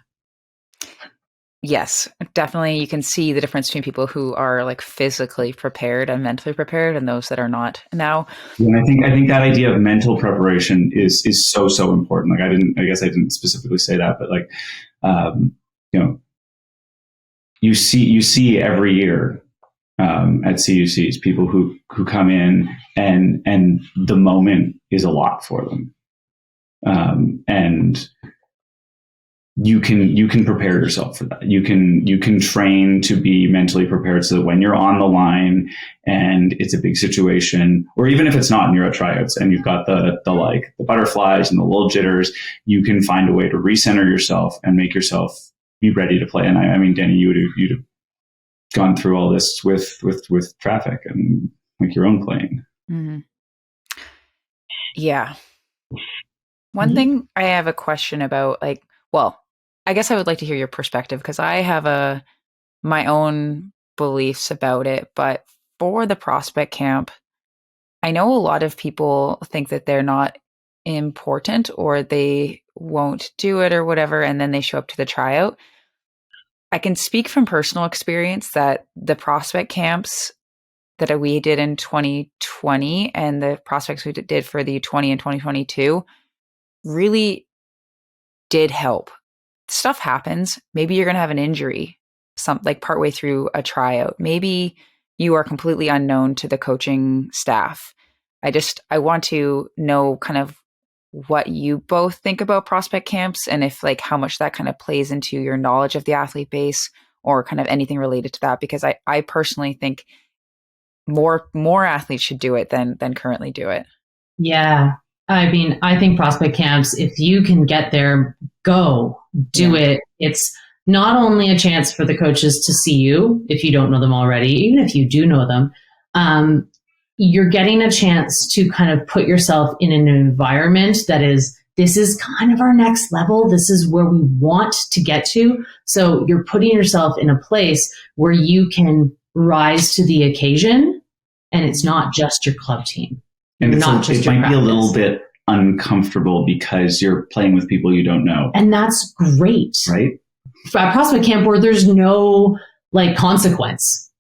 Speaker 7: Yes, definitely. You can see the difference between people who are physically prepared and mentally prepared and those that are not. Now,
Speaker 13: I think that idea of mental preparation is so important. I guess I didn't specifically say that, but you see every year at CUCs people who come in and the moment is a lot for them, and you can prepare yourself for that. You can train to be mentally prepared so that when you're on the line and it's a big situation, or even if it's not and you're at tryouts and you've got the butterflies and the little jitters, you can find a way to recenter yourself and make yourself be ready to play. And I mean, Danny, you'd have gone through all this with traffic and your own playing.
Speaker 7: Mm-hmm. Yeah. One thing I have a question about, I guess I would like to hear your perspective because I have my own beliefs about it. But for the prospect camp, I know a lot of people think that they're not important or they won't do it or whatever, and then they show up to the tryout. I can speak from personal experience that the prospect camps that we did in 2020 and the prospects we did for the U20 in 2022 really did help. Stuff happens. Maybe you're going to have an injury, like partway through a tryout. Maybe you are completely unknown to the coaching staff. I want to know kind of what you both think about prospect camps and if like how much that kind of plays into your knowledge of the athlete base or kind of anything related to that, because I personally think more athletes should do it than currently do it.
Speaker 12: Yeah. I mean, I think prospect camps, if you can get there, go do it. It's not only a chance for the coaches to see you if you don't know them already, even if you do know them, you're getting a chance to kind of put yourself in an environment that this is kind of our next level. This is where we want to get to. So you're putting yourself in a place where you can rise to the occasion, and it's not just your club team.
Speaker 13: And it might
Speaker 12: practice.
Speaker 13: be a little bit uncomfortable because you're playing with people you don't know.
Speaker 12: And that's great.
Speaker 13: Right?
Speaker 12: A prospect camp where there's no like consequence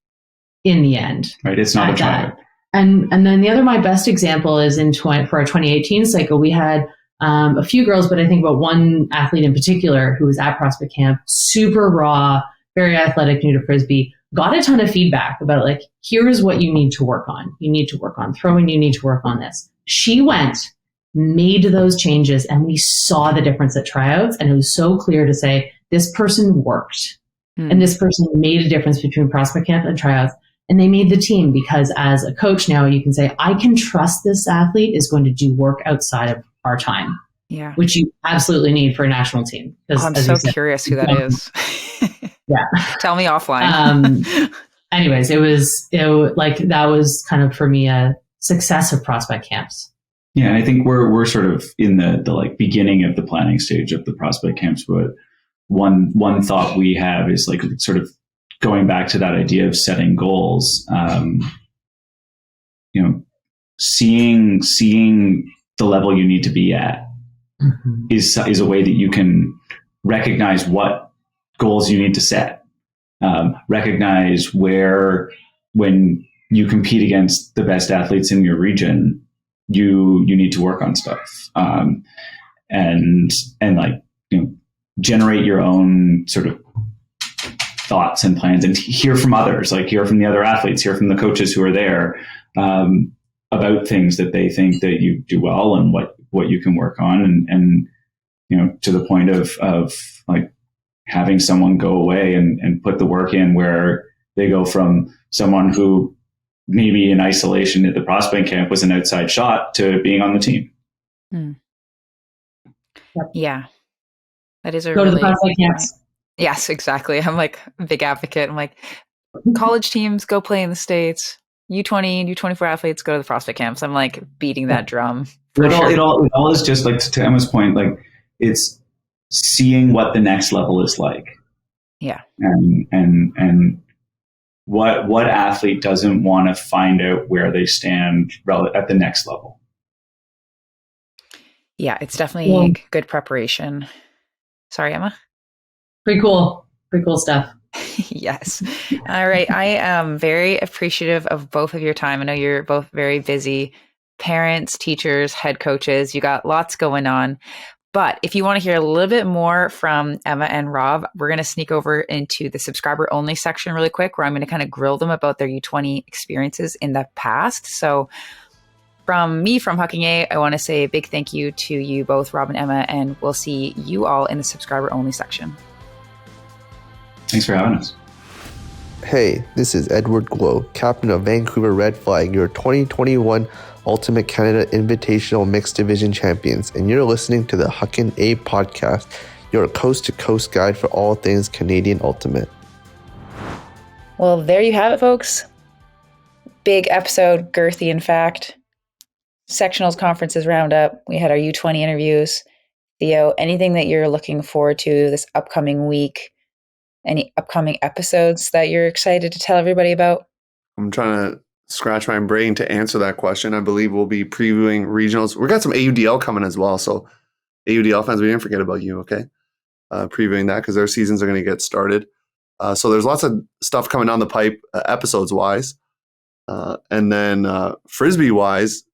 Speaker 12: in the end.
Speaker 13: Right. It's not a tryout.
Speaker 12: And then my best example is for our 2018 cycle, we had a few girls, but I think about one athlete in particular who was at prospect camp, super raw, very athletic, new to Frisbee, got a ton of feedback about like, here's what you need to work on. You need to work on throwing, you need to work on this. She went, made those changes, and we saw the difference at tryouts, and it was so clear to say, this person worked. And this person made a difference between prospect camp and tryouts. And they made the team because as a coach now, you can say, I can trust this athlete is going to do work outside of our time.
Speaker 7: Yeah.
Speaker 12: Which you absolutely need for a national team.
Speaker 7: I'm so curious who that is.
Speaker 12: Yeah.
Speaker 7: Tell me offline.
Speaker 12: Anyways, it was like, that was kind of for me a success of prospect camps.
Speaker 13: Yeah. And I think we're sort of in the like beginning of the planning stage of the prospect camps, but one thought we have is like sort of going back to that idea of setting goals, seeing the level you need to be at is a way that you can recognize what goals you need to set, recognize where, when you compete against the best athletes in your region, you need to work on stuff, and like, generate your own sort of thoughts and plans and hear from others, like hear from the other athletes, hear from the coaches who are there, about things that they think that you do well and what you can work on. And to the point of like having someone go away and put the work in where they go from someone who maybe in isolation at the prospect camp was an outside shot to being on the team.
Speaker 7: Yeah. That is a
Speaker 12: go
Speaker 7: really
Speaker 12: to the prospect camps.
Speaker 7: Yes, exactly. I'm like a big advocate. I'm like, college teams go play in the States. U20, U24 athletes go to the prospect camps. I'm like beating that drum.
Speaker 13: It all is just like, to Emma's point, like it's seeing what the next level is like.
Speaker 7: Yeah.
Speaker 13: And what athlete doesn't want to find out where they stand at the next level?
Speaker 7: Yeah, it's definitely good preparation. Sorry, Emma.
Speaker 12: Pretty cool stuff.
Speaker 7: Yes. All right. I am very appreciative of both of your time. I know you're both very busy parents, teachers, head coaches. You got lots going on. But if you want to hear a little bit more from Emma and Rob, we're going to sneak over into the subscriber only section really quick, where I'm going to kind of grill them about their U20 experiences in the past. So from me, from Huckin A, I want to say a big thank you to you both, Rob and Emma, and we'll see you all in the subscriber only section.
Speaker 13: Thanks for having us.
Speaker 6: Hey, this is Edward Guo, captain of Vancouver Red Flag, your 2021 Ultimate Canada Invitational Mixed Division Champions, and you're listening to the Huckin A podcast, your coast-to-coast guide for all things Canadian Ultimate.
Speaker 7: Well, there you have it, folks. Big episode, girthy in fact. Sectionals conferences roundup. We had our U20 interviews. Theo, anything that you're looking forward to this upcoming week? Any upcoming episodes that you're excited to tell everybody about?
Speaker 6: I'm trying to scratch my brain to answer that question. I believe we'll be previewing regionals. We got some AUDL coming as well. So AUDL fans, we didn't forget about you, okay? Previewing that because their seasons are going to get started. So there's lots of stuff coming down the pipe, episodes wise, and then frisbee wise.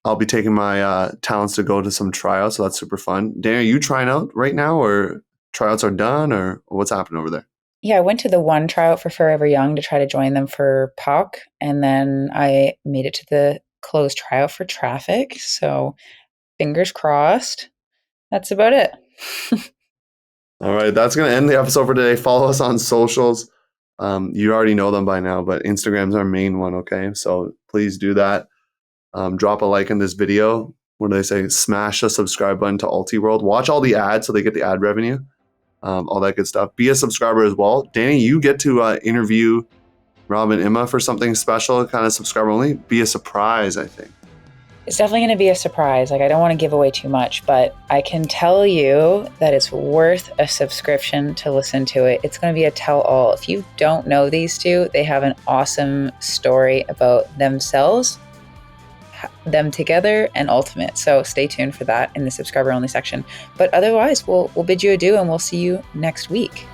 Speaker 6: I'll be taking my talents to go to some tryouts, so that's super fun. Dan, are you trying out right now, or tryouts are done, or what's happening over there?
Speaker 7: Yeah, I went to the one tryout for Forever Young to try to join them for puck, and then I made it to the closed tryout for traffic. So fingers crossed. That's about it.
Speaker 6: All right, that's going to end the episode for today. Follow us on socials. You already know them by now, but Instagram's our main one, okay? So please do that. Drop a like in this video. What do they say? Smash the subscribe button to Ultiworld. Watch all the ads so they get the ad revenue. All that good stuff. Be a subscriber as well. Danny, you get to interview Rob and Emma for something special, kind of subscriber only. Be a surprise, I think.
Speaker 7: It's definitely going to be a surprise. Like, I don't want to give away too much, but I can tell you that it's worth a subscription to listen to it. It's going to be a tell-all. If you don't know these two, they have an awesome story about themselves, them together, and ultimate. So stay tuned for that in the subscriber only section. But otherwise, we'll bid you adieu, and we'll see you next week.